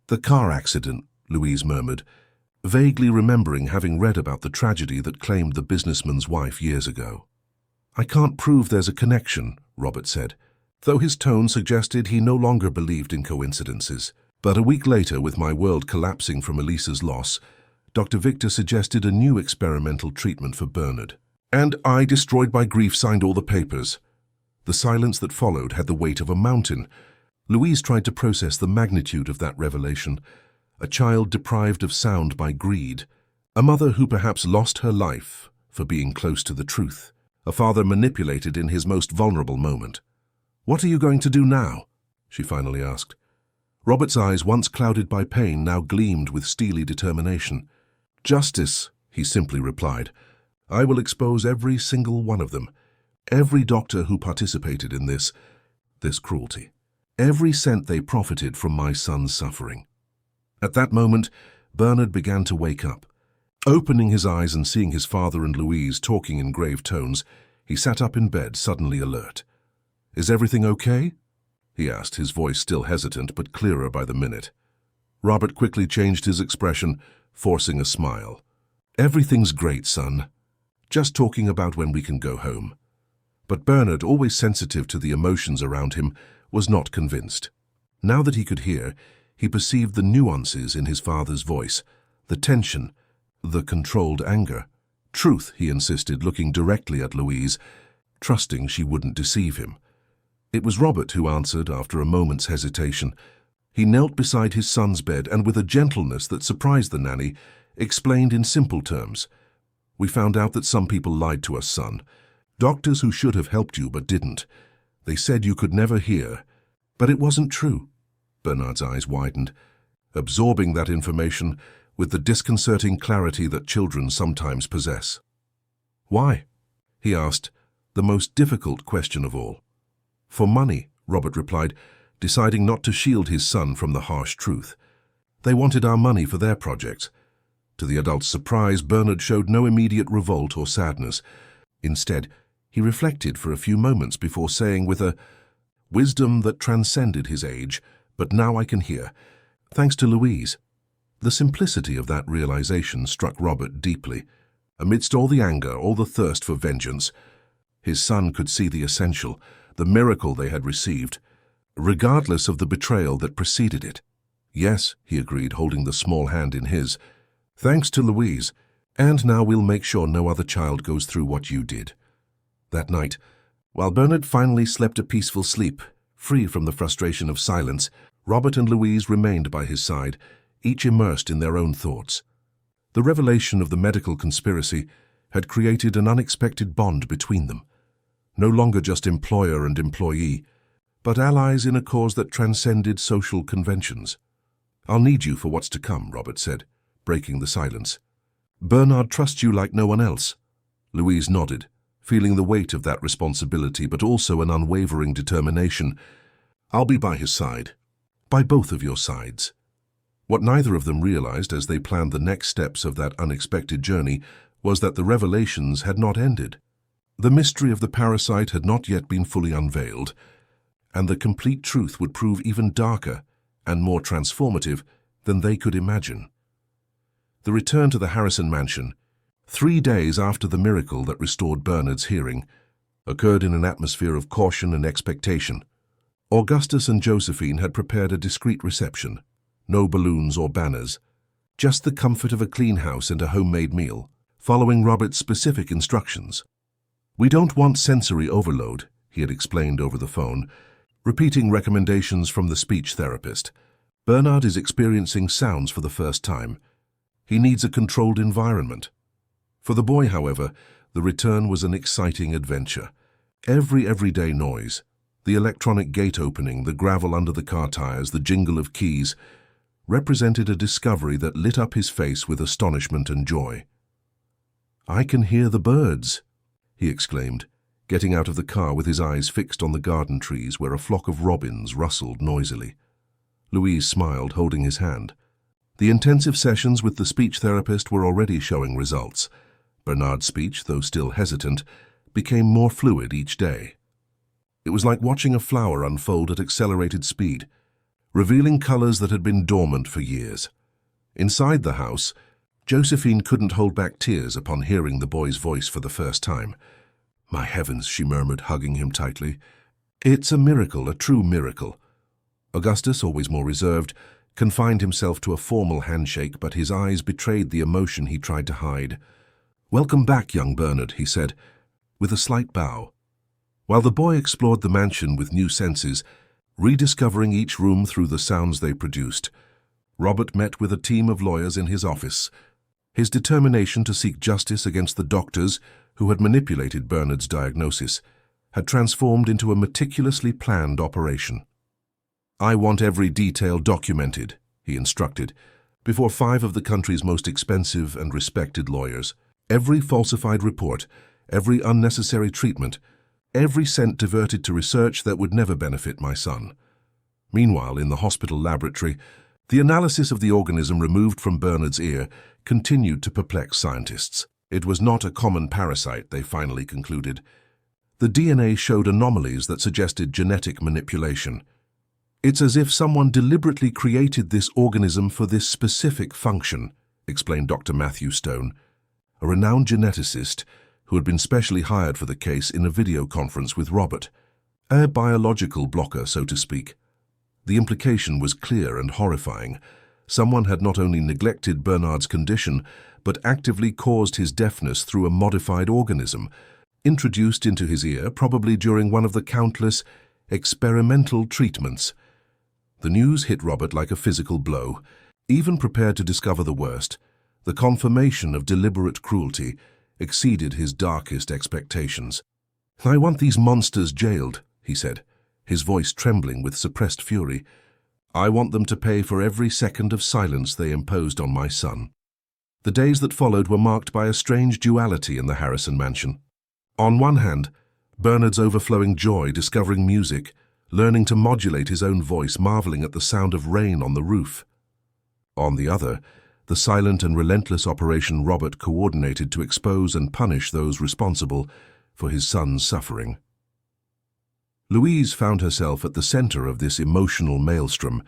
"The car accident," Louise murmured, vaguely remembering having read about the tragedy that claimed the businessman's wife years ago. "I can't prove there's a connection," Robert said, though his tone suggested he no longer believed in coincidences. But a week later, with my world collapsing from Elisa's loss, Dr. Victor suggested a new experimental treatment for Bernard. And I, destroyed by grief, signed all the papers. The silence that followed had the weight of a mountain. Louise tried to process the magnitude of that revelation. A child deprived of sound by greed. A mother who perhaps lost her life for being close to the truth. A father manipulated in his most vulnerable moment. "What are you going to do now?" she finally asked. Robert's eyes, once clouded by pain, now gleamed with steely determination. "Justice," he simply replied. "I will expose every single one of them. Every doctor who participated in this cruelty. Every cent they profited from my son's suffering." At that moment, Bernard began to wake up. Opening his eyes and seeing his father and Louise talking in grave tones, he sat up in bed, suddenly alert. "Is everything okay?" he asked, his voice still hesitant but clearer by the minute. Robert quickly changed his expression, forcing a smile. "Everything's great, son. Just talking about when we can go home." But Bernard, always sensitive to the emotions around him, was not convinced. Now that he could hear, he perceived the nuances in his father's voice, the tension, the controlled anger. "Truth," he insisted, looking directly at Louise, trusting she wouldn't deceive him. It was Robert who answered after a moment's hesitation. He knelt beside his son's bed and, with a gentleness that surprised the nanny, explained in simple terms. "We found out that some people lied to us, son. Doctors who should have helped you but didn't. They said you could never hear, But it wasn't true. Bernard's eyes widened, absorbing that information with the disconcerting clarity that children sometimes possess. "Why?" he asked, the most difficult question of all. "For money," Robert replied, deciding not to shield his son from the harsh truth. "They wanted our money for their projects." To the adult's surprise, Bernard showed no immediate revolt or sadness. Instead, he reflected for a few moments before saying with a wisdom that transcended his age, "But now I can hear, thanks to Louise." The simplicity of that realization struck Robert deeply. Amidst all the anger, all the thirst for vengeance, his son could see the essential, the miracle they had received, regardless of the betrayal that preceded it. "Yes," he agreed, holding the small hand in his. "Thanks to Louise, and now we'll make sure no other child goes through what you did." That night, while Bernard finally slept a peaceful sleep, free from the frustration of silence, Robert and Louise remained by his side, each immersed in their own thoughts. The revelation of the medical conspiracy had created an unexpected bond between them. No longer just employer and employee, but allies in a cause that transcended social conventions. "I'll need you for what's to come," Robert said, breaking the silence. "Bernard trusts you like no one else." Louise nodded, feeling the weight of that responsibility, but also an unwavering determination. "I'll be by his side. By both of your sides." What neither of them realized as they planned the next steps of that unexpected journey was that the revelations had not ended. The mystery of the parasite had not yet been fully unveiled, and the complete truth would prove even darker and more transformative than they could imagine. The return to the Harrison mansion, 3 days after the miracle that restored Bernard's hearing, occurred in an atmosphere of caution and expectation. Augustus and Josephine had prepared a discreet reception. No balloons or banners, just the comfort of a clean house and a homemade meal, following Robert's specific instructions. "We don't want sensory overload," he had explained over the phone, repeating recommendations from the speech therapist. "Bernard is experiencing sounds for the first time. He needs a controlled environment." For the boy, however, the return was an exciting adventure. Every everyday noise, the electronic gate opening, the gravel under the car tires, the jingle of keys, represented a discovery that lit up his face with astonishment and joy. "I can hear the birds," he exclaimed, getting out of the car with his eyes fixed on the garden trees where a flock of robins rustled noisily. Louise smiled, holding his hand. The intensive sessions with the speech therapist were already showing results. Bernard's speech, though still hesitant, became more fluid each day. It was like watching a flower unfold at accelerated speed, revealing colors that had been dormant for years. Inside the house, Josephine couldn't hold back tears upon hearing the boy's voice for the first time. "My heavens," she murmured, hugging him tightly. "It's a miracle, a true miracle." Augustus, always more reserved, confined himself to a formal handshake, but his eyes betrayed the emotion he tried to hide. "Welcome back, young Bernard," he said, with a slight bow. While the boy explored the mansion with new senses, rediscovering each room through the sounds they produced, Robert met with a team of lawyers in his office. His determination to seek justice against the doctors who had manipulated Bernard's diagnosis had transformed into a meticulously planned operation. "I want every detail documented," he instructed, before 5 of the country's most expensive and respected lawyers. "Every falsified report, every unnecessary treatment, every cent diverted to research that would never benefit my son." Meanwhile, in the hospital laboratory, the analysis of the organism removed from Bernard's ear continued to perplex scientists. It was not a common parasite, they finally concluded. The DNA showed anomalies that suggested genetic manipulation. "It's as if someone deliberately created this organism for this specific function," explained Dr. Matthew Stone, a renowned geneticist who had been specially hired for the case in a video conference with Robert. A biological blocker, so to speak. The implication was clear and horrifying. Someone had not only neglected Bernard's condition, but actively caused his deafness through a modified organism, introduced into his ear probably during one of the countless experimental treatments. The news hit Robert like a physical blow. Even prepared to discover the worst, the confirmation of deliberate cruelty exceeded his darkest expectations. "I want these monsters jailed," he said, his voice trembling with suppressed fury. "I want them to pay for every second of silence they imposed on my son." The days that followed were marked by a strange duality in the Harrison mansion. On one hand, Bernard's overflowing joy discovering music, learning to modulate his own voice, marveling at the sound of rain on the roof. On the other, the silent and relentless operation Robert coordinated to expose and punish those responsible for his son's suffering. Louise found herself at the center of this emotional maelstrom,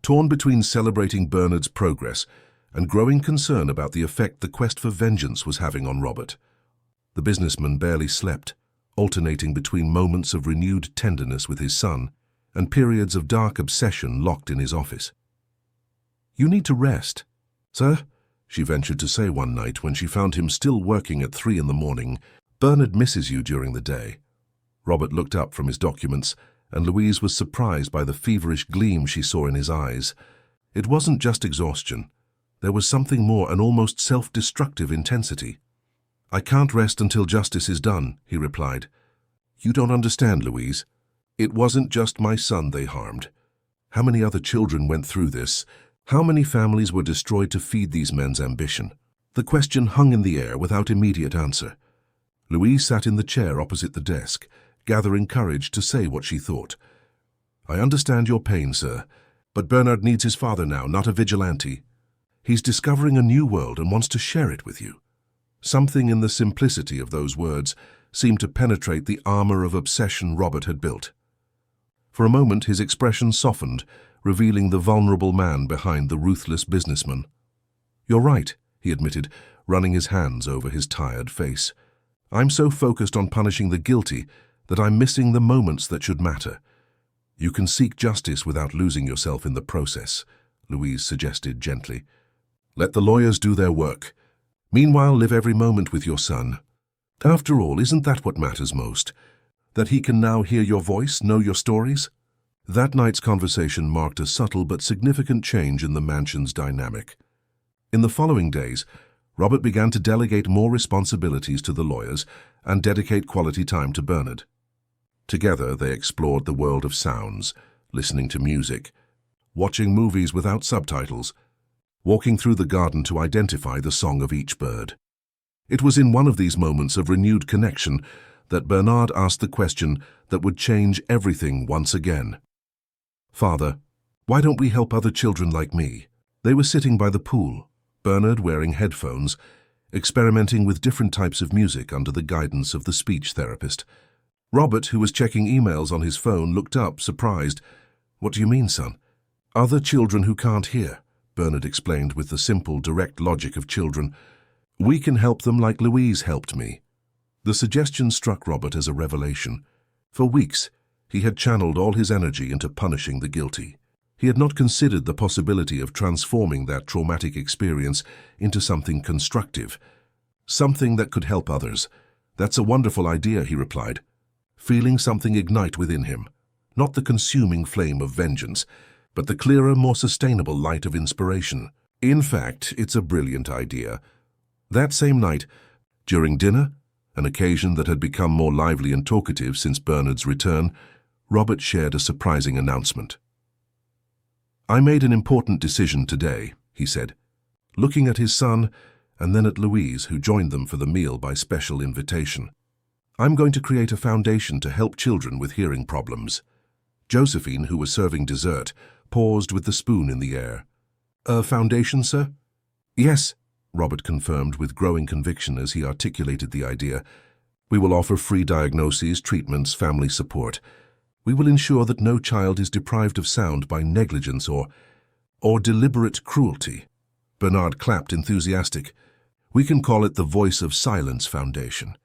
torn between celebrating Bernard's progress and growing concern about the effect the quest for vengeance was having on Robert. The businessman barely slept, alternating between moments of renewed tenderness with his son and periods of dark obsession locked in his office. "You need to rest, sir," she ventured to say one night when she found him still working at 3 in the morning. "Bernard misses you during the day." Robert looked up from his documents, and Louise was surprised by the feverish gleam she saw in his eyes. It wasn't just exhaustion. There was something more, an almost self-destructive intensity. "I can't rest until justice is done," he replied. "You don't understand, Louise. It wasn't just my son they harmed. How many other children went through this? How many families were destroyed to feed these men's ambition?" The question hung in the air without immediate answer. Louise sat in the chair opposite the desk, gathering courage to say what she thought. "I understand your pain, sir, but Bernard needs his father now, not a vigilante. He's discovering a new world and wants to share it with you." Something in the simplicity of those words seemed to penetrate the armor of obsession Robert had built. For a moment his expression softened, revealing the vulnerable man behind the ruthless businessman. "You're right," he admitted, running his hands over his tired face. "I'm so focused on punishing the guilty that I'm missing the moments that should matter." "You can seek justice without losing yourself in the process," Louise suggested gently. "Let the lawyers do their work. Meanwhile, live every moment with your son. After all, isn't that what matters most? That he can now hear your voice, know your stories?" That night's conversation marked a subtle but significant change in the mansion's dynamic. In the following days, Robert began to delegate more responsibilities to the lawyers and dedicate quality time to Bernard. Together, they explored the world of sounds, listening to music, watching movies without subtitles, walking through the garden to identify the song of each bird. It was in one of these moments of renewed connection that Bernard asked the question that would change everything once again. "Father, why don't we help other children like me?" They were sitting by the pool, Bernard wearing headphones, experimenting with different types of music under the guidance of the speech therapist. Robert, who was checking emails on his phone, looked up, surprised. "What do you mean, son?" "Other children who can't hear," Bernard explained with the simple, direct logic of children. "We can help them like Louise helped me." The suggestion struck Robert as a revelation. For weeks, he had channeled all his energy into punishing the guilty. He had not considered the possibility of transforming that traumatic experience into something constructive, something that could help others. "That's a wonderful idea," he replied, feeling something ignite within him, not the consuming flame of vengeance, but the clearer, more sustainable light of inspiration. "In fact, it's a brilliant idea." That same night, during dinner, an occasion that had become more lively and talkative since Bernard's return, Robert shared a surprising announcement. "I made an important decision today," he said, looking at his son and then at Louise, who joined them for the meal by special invitation. "I'm going to create a foundation to help children with hearing problems." Josephine, who was serving dessert, paused with the spoon in the air. "A foundation, sir?" "Yes," Robert confirmed with growing conviction as he articulated the idea. "We will offer free diagnoses, treatments, family support. We will ensure that no child is deprived of sound by negligence or deliberate cruelty." Bernard clapped, enthusiastic. "We can call it the Voice of Silence Foundation."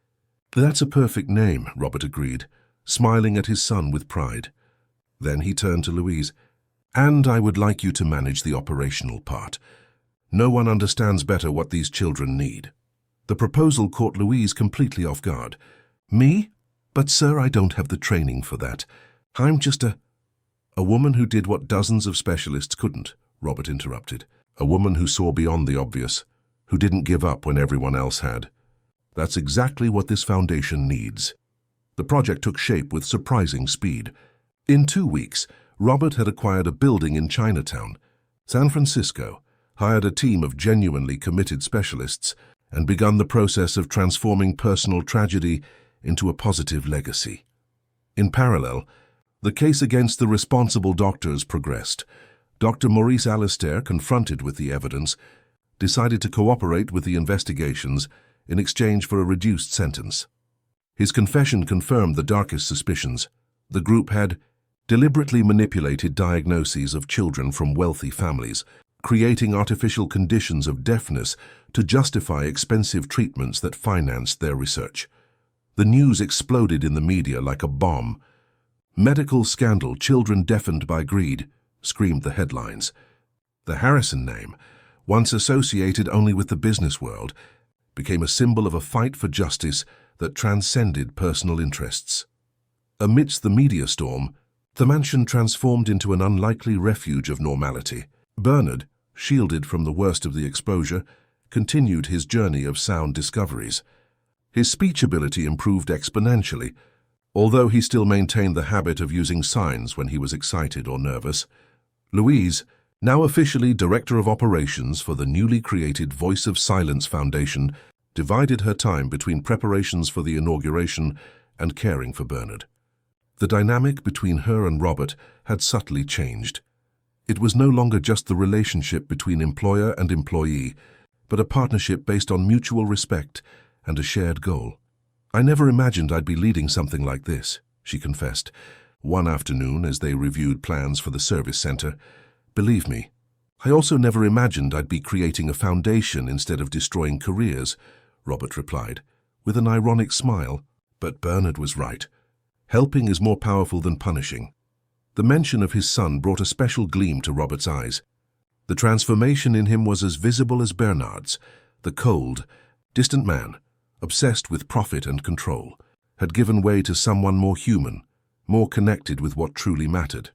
"That's a perfect name," Robert agreed, smiling at his son with pride. Then he turned to Louise. "And I would like you to manage the operational part. No one understands better what these children need." The proposal caught Louise completely off guard. "Me? But sir, I don't have the training for that. I'm just a woman who did what dozens of specialists couldn't," Robert interrupted. "A woman who saw beyond the obvious, who didn't give up when everyone else had. That's exactly what this foundation needs." The project took shape with surprising speed. In 2 weeks, Robert had acquired a building in Chinatown, San Francisco, hired a team of genuinely committed specialists, and begun the process of transforming personal tragedy into a positive legacy. In parallel, the case against the responsible doctors progressed. Dr. Maurice Alistair, confronted with the evidence, decided to cooperate with the investigations in exchange for a reduced sentence. His confession confirmed the darkest suspicions. The group had deliberately manipulated diagnoses of children from wealthy families, creating artificial conditions of deafness to justify expensive treatments that financed their research. The news exploded in the media like a bomb. "Medical scandal, children deafened by greed," screamed the headlines. The Harrison name, once associated only with the business world, became a symbol of a fight for justice that transcended personal interests. Amidst the media storm, the mansion transformed into an unlikely refuge of normality. Bernard, shielded from the worst of the exposure, continued his journey of sound discoveries. His speech ability improved exponentially, although he still maintained the habit of using signs when he was excited or nervous. Louise, now officially Director of Operations for the newly created Voice of Silence Foundation, divided her time between preparations for the inauguration and caring for Bernard. The dynamic between her and Robert had subtly changed. It was no longer just the relationship between employer and employee, but a partnership based on mutual respect and a shared goal. "I never imagined I'd be leading something like this," she confessed, one afternoon as they reviewed plans for the service center. "Believe me, I also never imagined I'd be creating a foundation instead of destroying careers," Robert replied, with an ironic smile. But Bernard was right. Helping is more powerful than punishing. The mention of his son brought a special gleam to Robert's eyes. The transformation in him was as visible as Bernard's. The cold, distant man, obsessed with profit and control, had given way to someone more human, more connected with what truly mattered.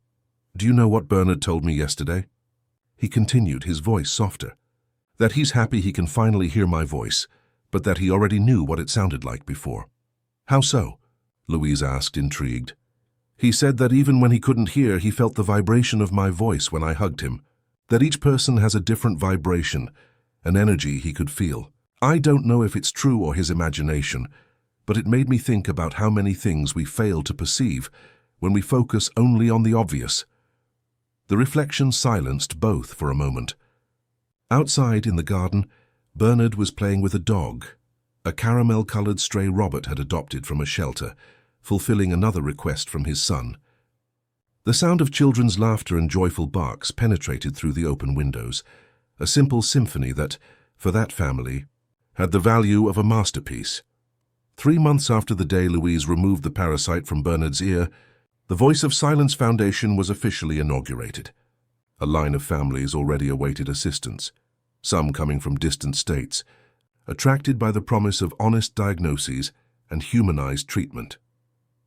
"Do you know what Bernard told me yesterday?" He continued, his voice softer. "That he's happy he can finally hear my voice, but that he already knew what it sounded like before." "How so?" Louise asked, intrigued. "He said that even when he couldn't hear, he felt the vibration of my voice when I hugged him. That each person has a different vibration, an energy he could feel. I don't know if it's true or his imagination, but it made me think about how many things we fail to perceive when we focus only on the obvious." The reflection silenced both for a moment. Outside in the garden, Bernard was playing with a dog, a caramel-colored stray Robert had adopted from a shelter, fulfilling another request from his son. The sound of children's laughter and joyful barks penetrated through the open windows, a simple symphony that, for that family, had the value of a masterpiece. 3 months after the day Louise removed the parasite from Bernard's ear, the Voice of Silence Foundation was officially inaugurated. A line of families already awaited assistance, some coming from distant states, attracted by the promise of honest diagnoses and humanized treatment.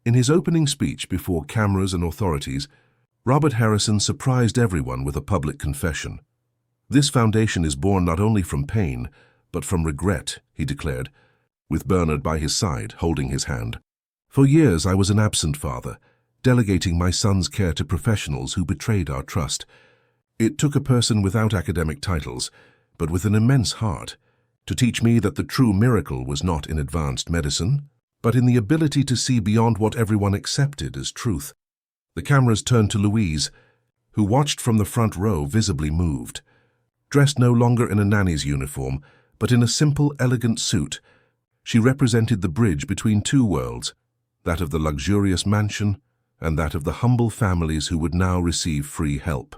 In his opening speech before cameras and authorities, Robert Harrison surprised everyone with a public confession. "This foundation is born not only from pain, but from regret," he declared, with Bernard by his side, holding his hand. "For years I was an absent father, delegating my son's care to professionals who betrayed our trust. It took a person without academic titles, but with an immense heart, to teach me that the true miracle was not in advanced medicine, but in the ability to see beyond what everyone accepted as truth." The cameras turned to Louise, who watched from the front row, visibly moved. Dressed no longer in a nanny's uniform, but in a simple, elegant suit, she represented the bridge between two worlds, that of the luxurious mansion and that of the humble families who would now receive free help.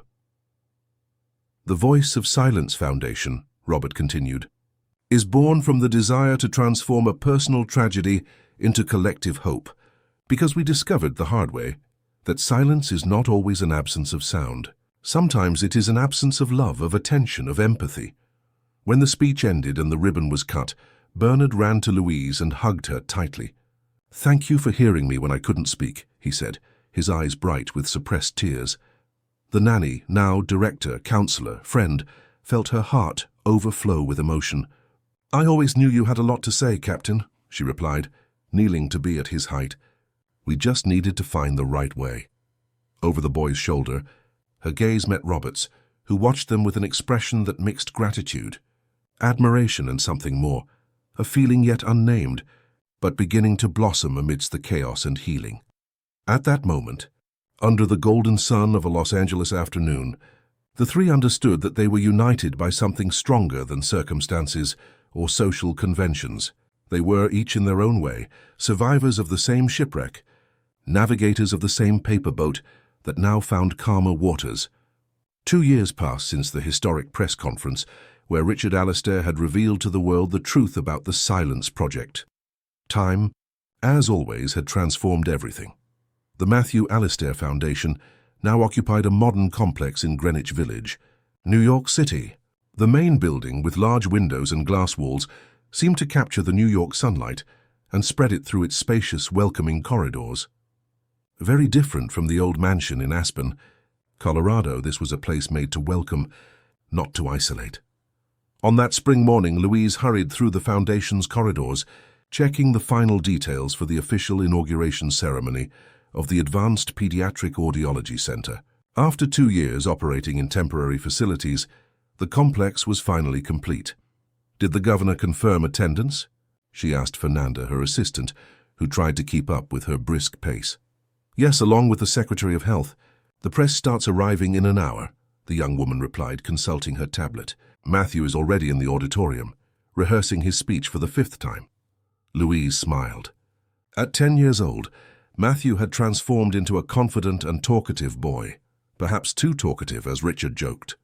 "The Voice of Silence Foundation," Robert continued, "is born from the desire to transform a personal tragedy into collective hope, because we discovered the hard way that silence is not always an absence of sound. Sometimes it is an absence of love, of attention, of empathy." When the speech ended and the ribbon was cut, Bernard ran to Louise and hugged her tightly. "Thank you for hearing me when I couldn't speak," he said, his eyes bright with suppressed tears. The nanny, now director, counselor, friend, felt her heart overflow with emotion. "I always knew you had a lot to say, Captain," she replied, kneeling to be at his height. "We just needed to find the right way." Over the boy's shoulder, her gaze met Robert's, who watched them with an expression that mixed gratitude, admiration and something more, a feeling yet unnamed, but beginning to blossom amidst the chaos and healing. At that moment, under the golden sun of a Los Angeles afternoon, the three understood that they were united by something stronger than circumstances or social conventions. They were, each in their own way, survivors of the same shipwreck, navigators of the same paper boat that now found calmer waters. 2 years passed since the historic press conference where Richard Alastair had revealed to the world the truth about the Silence Project. Time, as always, had transformed everything. The Matthew Alastair Foundation now occupied a modern complex in Greenwich Village, New York City. The main building, with large windows and glass walls, seemed to capture the New York sunlight and spread it through its spacious, welcoming corridors. Very different from the old mansion in Aspen, Colorado, this was a place made to welcome, not to isolate. On that spring morning, Louise hurried through the Foundation's corridors, checking the final details for the official inauguration ceremony of the Advanced Pediatric Audiology Center. After 2 years operating in temporary facilities, the complex was finally complete. Did the governor confirm attendance? She asked Fernanda, her assistant, who tried to keep up with her brisk pace. Yes, along with the Secretary of Health. The press starts arriving in an hour, the young woman replied, consulting her tablet. Matthew is already in the auditorium, rehearsing his speech for the 5th time. Louise smiled. At 10 years old, Matthew had transformed into a confident and talkative boy, perhaps too talkative, as Richard joked.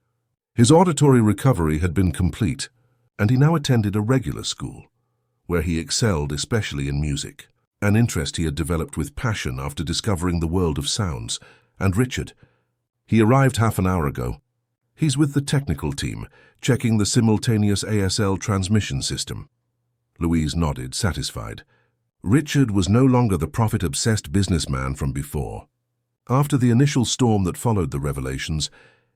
His auditory recovery had been complete, and he now attended a regular school, where he excelled especially in music, an interest he had developed with passion after discovering the world of sounds. And Richard, he arrived half an hour ago. He's with the technical team, checking the simultaneous ASL transmission system. Louise nodded, satisfied. Richard was no longer the profit-obsessed businessman from before. After the initial storm that followed the revelations,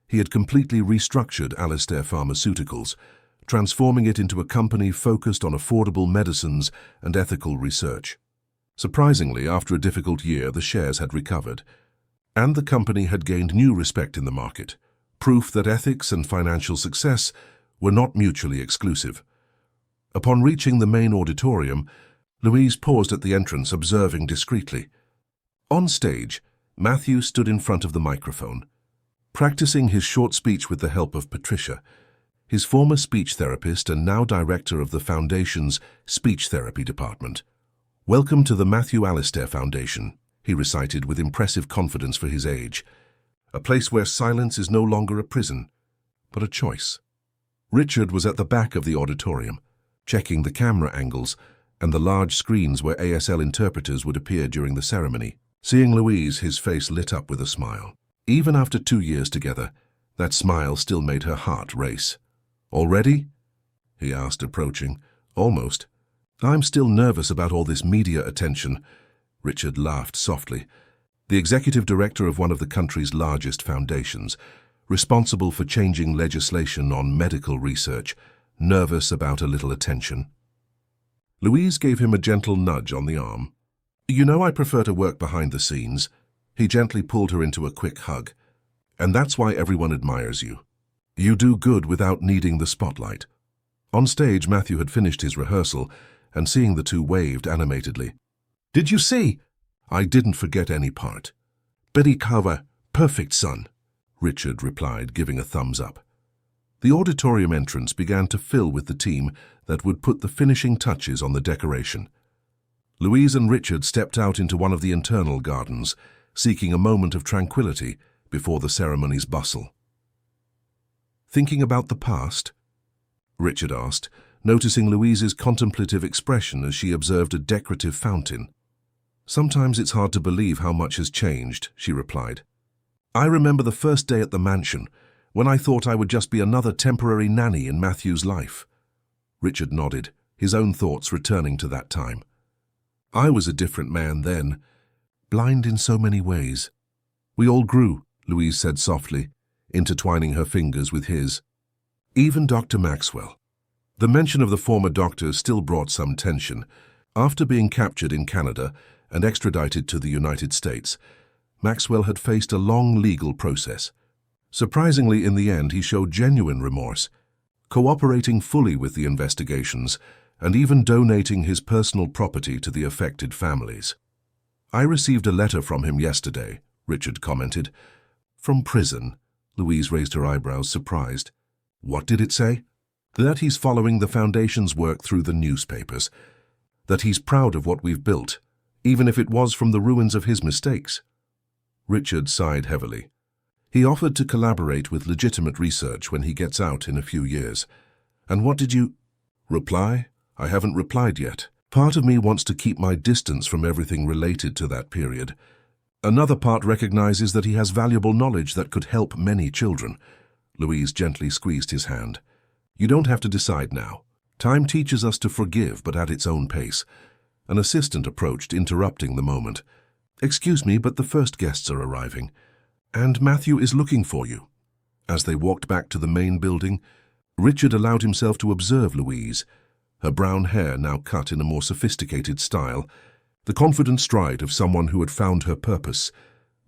he had completely restructured Alastair Pharmaceuticals, transforming it into a company focused on affordable medicines and ethical research. Surprisingly, after a difficult year, the shares had recovered, and the company had gained new respect in the market, proof that ethics and financial success were not mutually exclusive. Upon reaching the main auditorium, Louise paused at the entrance, observing discreetly. On stage, Matthew stood in front of the microphone, practicing his short speech with the help of Patricia, his former speech therapist and now director of the Foundation's speech therapy department. "Welcome to the Matthew Alastair Foundation," he recited with impressive confidence for his age. "A place where silence is no longer a prison, but a choice." Richard was at the back of the auditorium, checking the camera angles and the large screens where ASL interpreters would appear during the ceremony. Seeing Louise, his face lit up with a smile. Even after 2 years together, that smile still made her heart race. "Already?" he asked, approaching. "Almost. I'm still nervous about all this media attention." Richard laughed softly. The executive director of one of the country's largest foundations, responsible for changing legislation on medical research, nervous about a little attention. Louise gave him a gentle nudge on the arm. "You know I prefer to work behind the scenes." He gently pulled her into a quick hug. "And that's why everyone admires you. You do good without needing the spotlight." On stage, Matthew had finished his rehearsal, and seeing the two waved animatedly. "Did you see?" "I didn't forget any part." "Betty Carver, perfect son," Richard replied, giving a thumbs up. The auditorium entrance began to fill with the team that would put the finishing touches on the decoration. Louise and Richard stepped out into one of the internal gardens, seeking a moment of tranquility before the ceremony's bustle. "Thinking about the past?" Richard asked, noticing Louise's contemplative expression as she observed a decorative fountain. "Sometimes it's hard to believe how much has changed," she replied. "I remember the first day at the mansion, when I thought I would just be another temporary nanny in Matthew's life." Richard nodded, his own thoughts returning to that time. "I was a different man then, blind in so many ways." "We all grew," Louise said softly, intertwining her fingers with his. "Even Dr. Maxwell." The mention of the former doctor still brought some tension. After being captured in Canada and extradited to the United States, Maxwell had faced a long legal process. Surprisingly, in the end, he showed genuine remorse, cooperating fully with the investigations and even donating his personal property to the affected families. "I received a letter from him yesterday," Richard commented. "From prison?" Louise raised her eyebrows, surprised. "What did it say?" "That he's following the Foundation's work through the newspapers. That he's proud of what we've built, even if it was from the ruins of his mistakes." Richard sighed heavily. He offered to collaborate with legitimate research when he gets out in a few years. "And what did you—" "Reply? I haven't replied yet. Part of me wants to keep my distance from everything related to that period. Another part recognizes that he has valuable knowledge that could help many children." Louise gently squeezed his hand. "You don't have to decide now. Time teaches us to forgive, but at its own pace." An assistant approached, interrupting the moment. "Excuse me, but the first guests are arriving, and Matthew is looking for you." As they walked back to the main building, Richard allowed himself to observe Louise, her brown hair now cut in a more sophisticated style, the confident stride of someone who had found her purpose,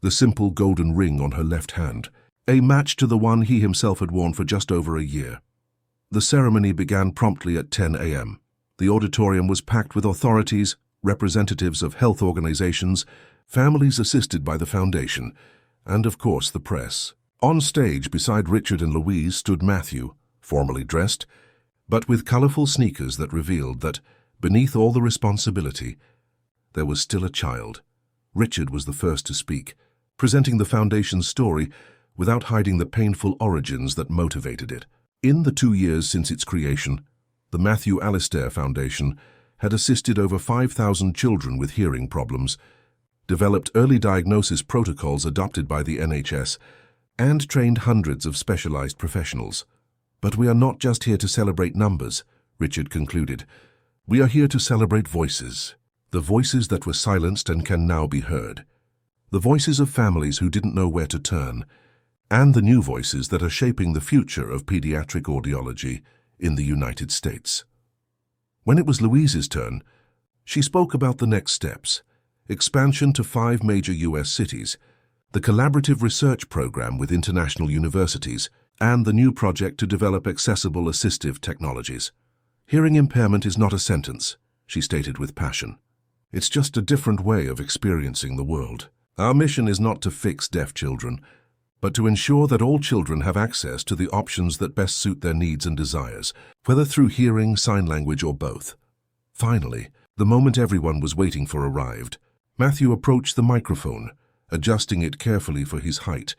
the simple golden ring on her left hand, a match to the one he himself had worn for just over a year. The ceremony began promptly at 10 a.m. The auditorium was packed with authorities, representatives of health organizations, families assisted by the Foundation, and of course the press. On stage beside Richard and Louise stood Matthew, formally dressed, but with colorful sneakers that revealed that, beneath all the responsibility, there was still a child. Richard was the first to speak, presenting the Foundation's story without hiding the painful origins that motivated it. In the 2 years since its creation, the Matthew Alistair Foundation had assisted over 5,000 children with hearing problems, developed early diagnosis protocols adopted by the NHS, and trained hundreds of specialized professionals. "But we are not just here to celebrate numbers," Richard concluded. "We are here to celebrate voices. The voices that were silenced and can now be heard. The voices of families who didn't know where to turn, and the new voices that are shaping the future of pediatric audiology in the United States." When it was Louise's turn, she spoke about the next steps: expansion to 5 major U.S. cities, the collaborative research program with international universities, and the new project to develop accessible assistive technologies. "Hearing impairment is not a sentence," she stated with passion. "It's just a different way of experiencing the world. Our mission is not to fix deaf children, but to ensure that all children have access to the options that best suit their needs and desires, whether through hearing, sign language, or both." Finally, the moment everyone was waiting for arrived. Matthew approached the microphone, adjusting it carefully for his height.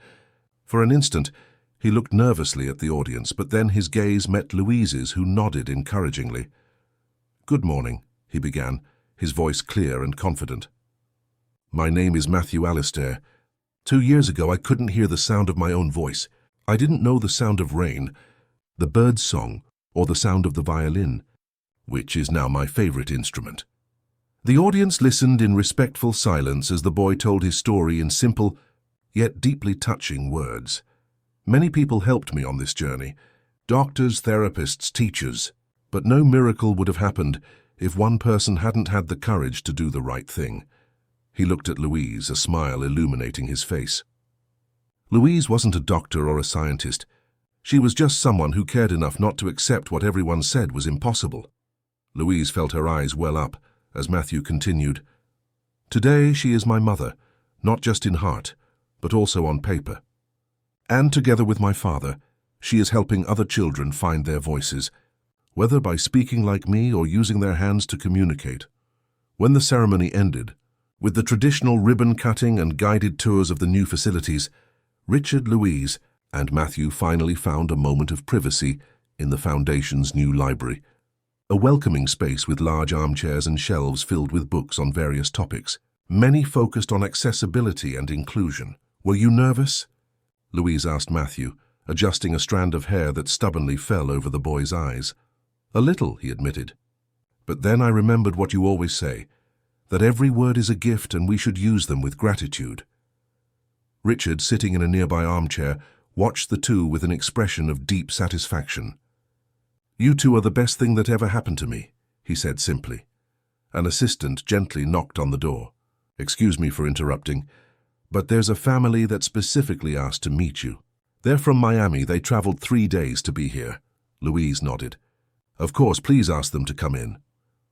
For an instant, he looked nervously at the audience, but then his gaze met Louise's, who nodded encouragingly. "Good morning," he began, his voice clear and confident. "My name is Matthew Alistair. 2 years ago, I couldn't hear the sound of my own voice. I didn't know the sound of rain, the bird's song, or the sound of the violin, which is now my favorite instrument." The audience listened in respectful silence as the boy told his story in simple, yet deeply touching words. "Many people helped me on this journey, doctors, therapists, teachers, but no miracle would have happened if one person hadn't had the courage to do the right thing." He looked at Louise, a smile illuminating his face. Louise wasn't a doctor or a scientist. She was just someone who cared enough not to accept what everyone said was impossible. Louise felt her eyes well up as Matthew continued. "Today she is my mother, not just in heart, but also on paper. And together with my father, she is helping other children find their voices, whether by speaking like me or using their hands to communicate." When the ceremony ended, with the traditional ribbon cutting and guided tours of the new facilities, Richard, Louise, and Matthew finally found a moment of privacy in the Foundation's new library, a welcoming space with large armchairs and shelves filled with books on various topics. Many focused on accessibility and inclusion. "Were you nervous?" Louise asked Matthew, adjusting a strand of hair that stubbornly fell over the boy's eyes. "A little," he admitted. "But then I remembered what you always say, that every word is a gift and we should use them with gratitude." Richard, sitting in a nearby armchair, watched the two with an expression of deep satisfaction. "You two are the best thing that ever happened to me," he said simply. An assistant gently knocked on the door. "Excuse me for interrupting, But there's a family that specifically asked to meet you. They're from Miami. They traveled 3 days to be here." Louise nodded. "Of course, please ask them to come in."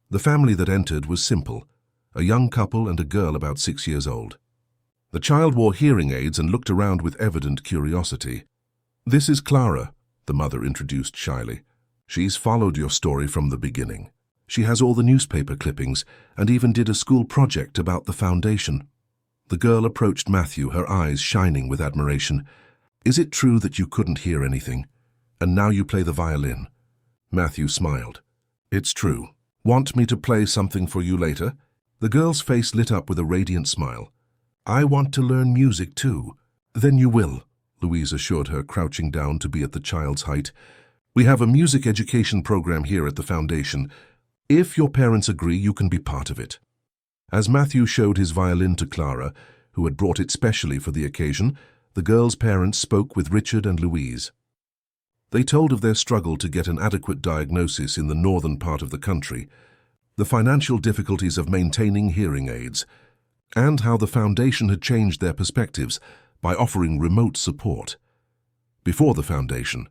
The family that entered was simple, a young couple and a girl about 6 years old. The child wore hearing aids and looked around with evident curiosity. "This is Clara," the mother introduced shyly. "She's followed your story from the beginning. She has all the newspaper clippings and even did a school project about the foundation." The girl approached Matthew, her eyes shining with admiration. "Is it true that you couldn't hear anything? And now you play the violin?" Matthew smiled. "It's true. Want me to play something for you later?" The girl's face lit up with a radiant smile. "I want to learn music too." "Then you will," Louise assured her, crouching down to be at the child's height. "We have a music education program here at the foundation. If your parents agree, you can be part of it." As Matthew showed his violin to Clara, who had brought it specially for the occasion, the girl's parents spoke with Richard and Louise. They told of their struggle to get an adequate diagnosis in the northern part of the country, the financial difficulties of maintaining hearing aids, and how the foundation had changed their perspectives by offering remote support. Before the foundation,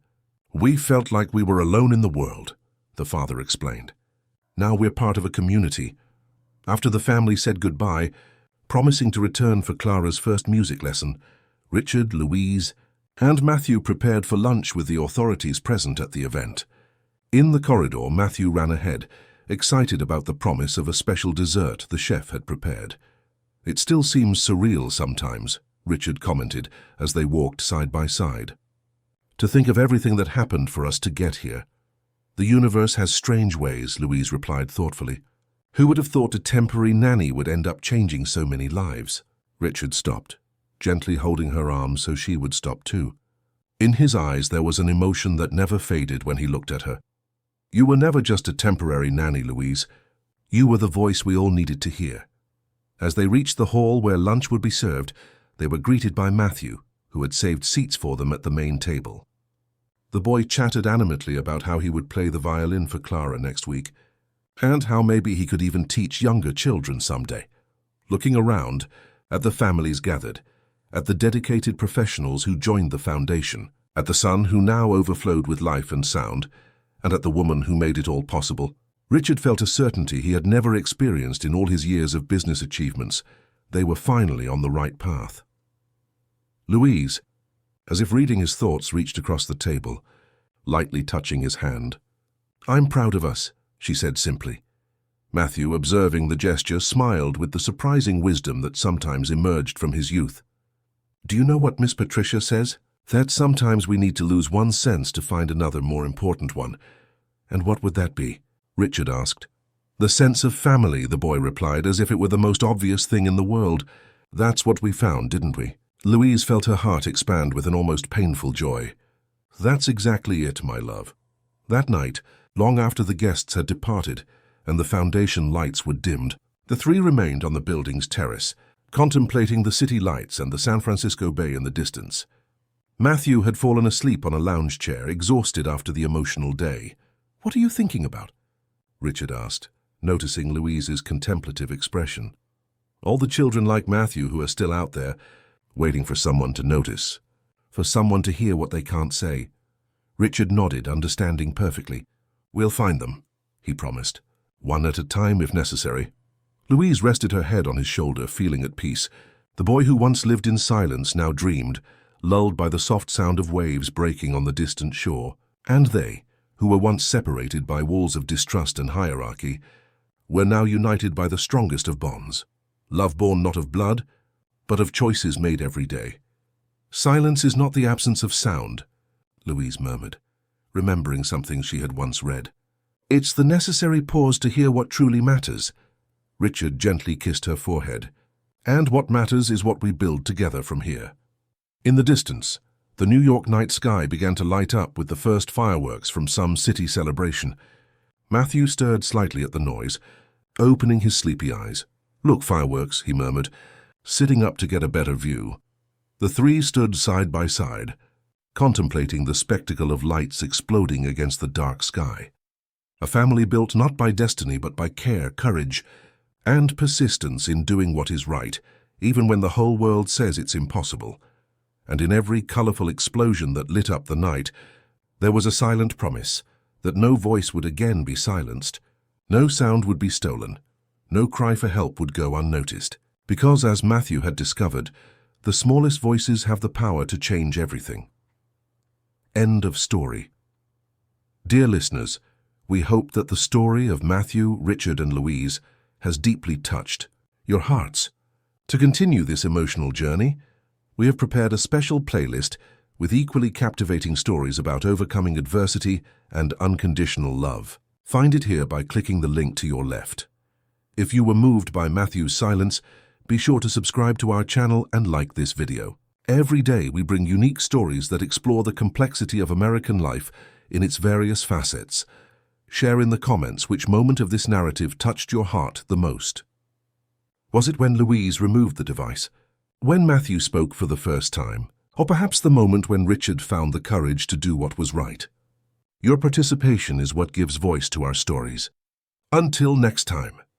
"We felt like we were alone in the world," the father explained. "Now we're part of a community." After the family said goodbye, promising to return for Clara's first music lesson, Richard, Louise, and Matthew prepared for lunch with the authorities present at the event. In the corridor, Matthew ran ahead, excited about the promise of a special dessert the chef had prepared. "It still seems surreal sometimes," Richard commented as they walked side by side. "To think of everything that happened for us to get here." "The universe has strange ways," Louise replied thoughtfully. "Who would have thought a temporary nanny would end up changing so many lives?" Richard stopped, gently holding her arm so she would stop too. In his eyes there was an emotion that never faded when he looked at her. "You were never just a temporary nanny, Louise. You were the voice we all needed to hear." As they reached the hall where lunch would be served, they were greeted by Matthew, who had saved seats for them at the main table. The boy chatted animatedly about how he would play the violin for Clara next week, and how maybe he could even teach younger children someday. Looking around at the families gathered, at the dedicated professionals who joined the foundation, at the son who now overflowed with life and sound, and at the woman who made it all possible, Richard felt a certainty he had never experienced in all his years of business achievements. They were finally on the right path. Louise, as if reading his thoughts, reached across the table, lightly touching his hand. "I'm proud of us," she said simply. Matthew, observing the gesture, smiled with the surprising wisdom that sometimes emerged from his youth. "Do you know what Miss Patricia says? That sometimes we need to lose one sense to find another more important one." "And what would that be?" Richard asked. "The sense of family," the boy replied, as if it were the most obvious thing in the world. "That's what we found, didn't we?" Louise felt her heart expand with an almost painful joy. "That's exactly it, my love." That night, long after the guests had departed and the foundation lights were dimmed, the three remained on the building's terrace, contemplating the city lights and the San Francisco Bay in the distance. Matthew had fallen asleep on a lounge chair, exhausted after the emotional day. "What are you thinking about?" Richard asked, noticing Louise's contemplative expression. "All the children like Matthew who are still out there, waiting for someone to notice, for someone to hear what they can't say." Richard nodded, understanding perfectly. "We'll find them," he promised. "One at a time if necessary." Louise rested her head on his shoulder, feeling at peace. The boy who once lived in silence now dreamed, lulled by the soft sound of waves breaking on the distant shore. And they, who were once separated by walls of distrust and hierarchy, were now united by the strongest of bonds, love born not of blood, but of choices made every day. "Silence is not the absence of sound," Louise murmured, remembering something she had once read. "It's the necessary pause to hear what truly matters." Richard gently kissed her forehead. "And what matters is what we build together from here." In the distance, the New York night sky began to light up with the first fireworks from some city celebration. Matthew stirred slightly at the noise, opening his sleepy eyes. "Look, fireworks," he murmured, sitting up to get a better view. The three stood side by side, contemplating the spectacle of lights exploding against the dark sky. A family built not by destiny but by care, courage, and persistence in doing what is right, even when the whole world says it's impossible. And in every colorful explosion that lit up the night, there was a silent promise that no voice would again be silenced, no sound would be stolen, no cry for help would go unnoticed. Because, as Matthew had discovered, the smallest voices have the power to change everything. End of story. Dear listeners, we hope that the story of Matthew, Richard, and Louise has deeply touched your hearts. To continue this emotional journey, we have prepared a special playlist with equally captivating stories about overcoming adversity and unconditional love. Find it here by clicking the link to your left. If you were moved by Matthew's silence, be sure to subscribe to our channel and like this video. Every day we bring unique stories that explore the complexity of American life in its various facets. Share in the comments which moment of this narrative touched your heart the most. Was it when Louise removed the device? When Matthew spoke for the first time? Or perhaps the moment when Richard found the courage to do what was right? Your participation is what gives voice to our stories. Until next time.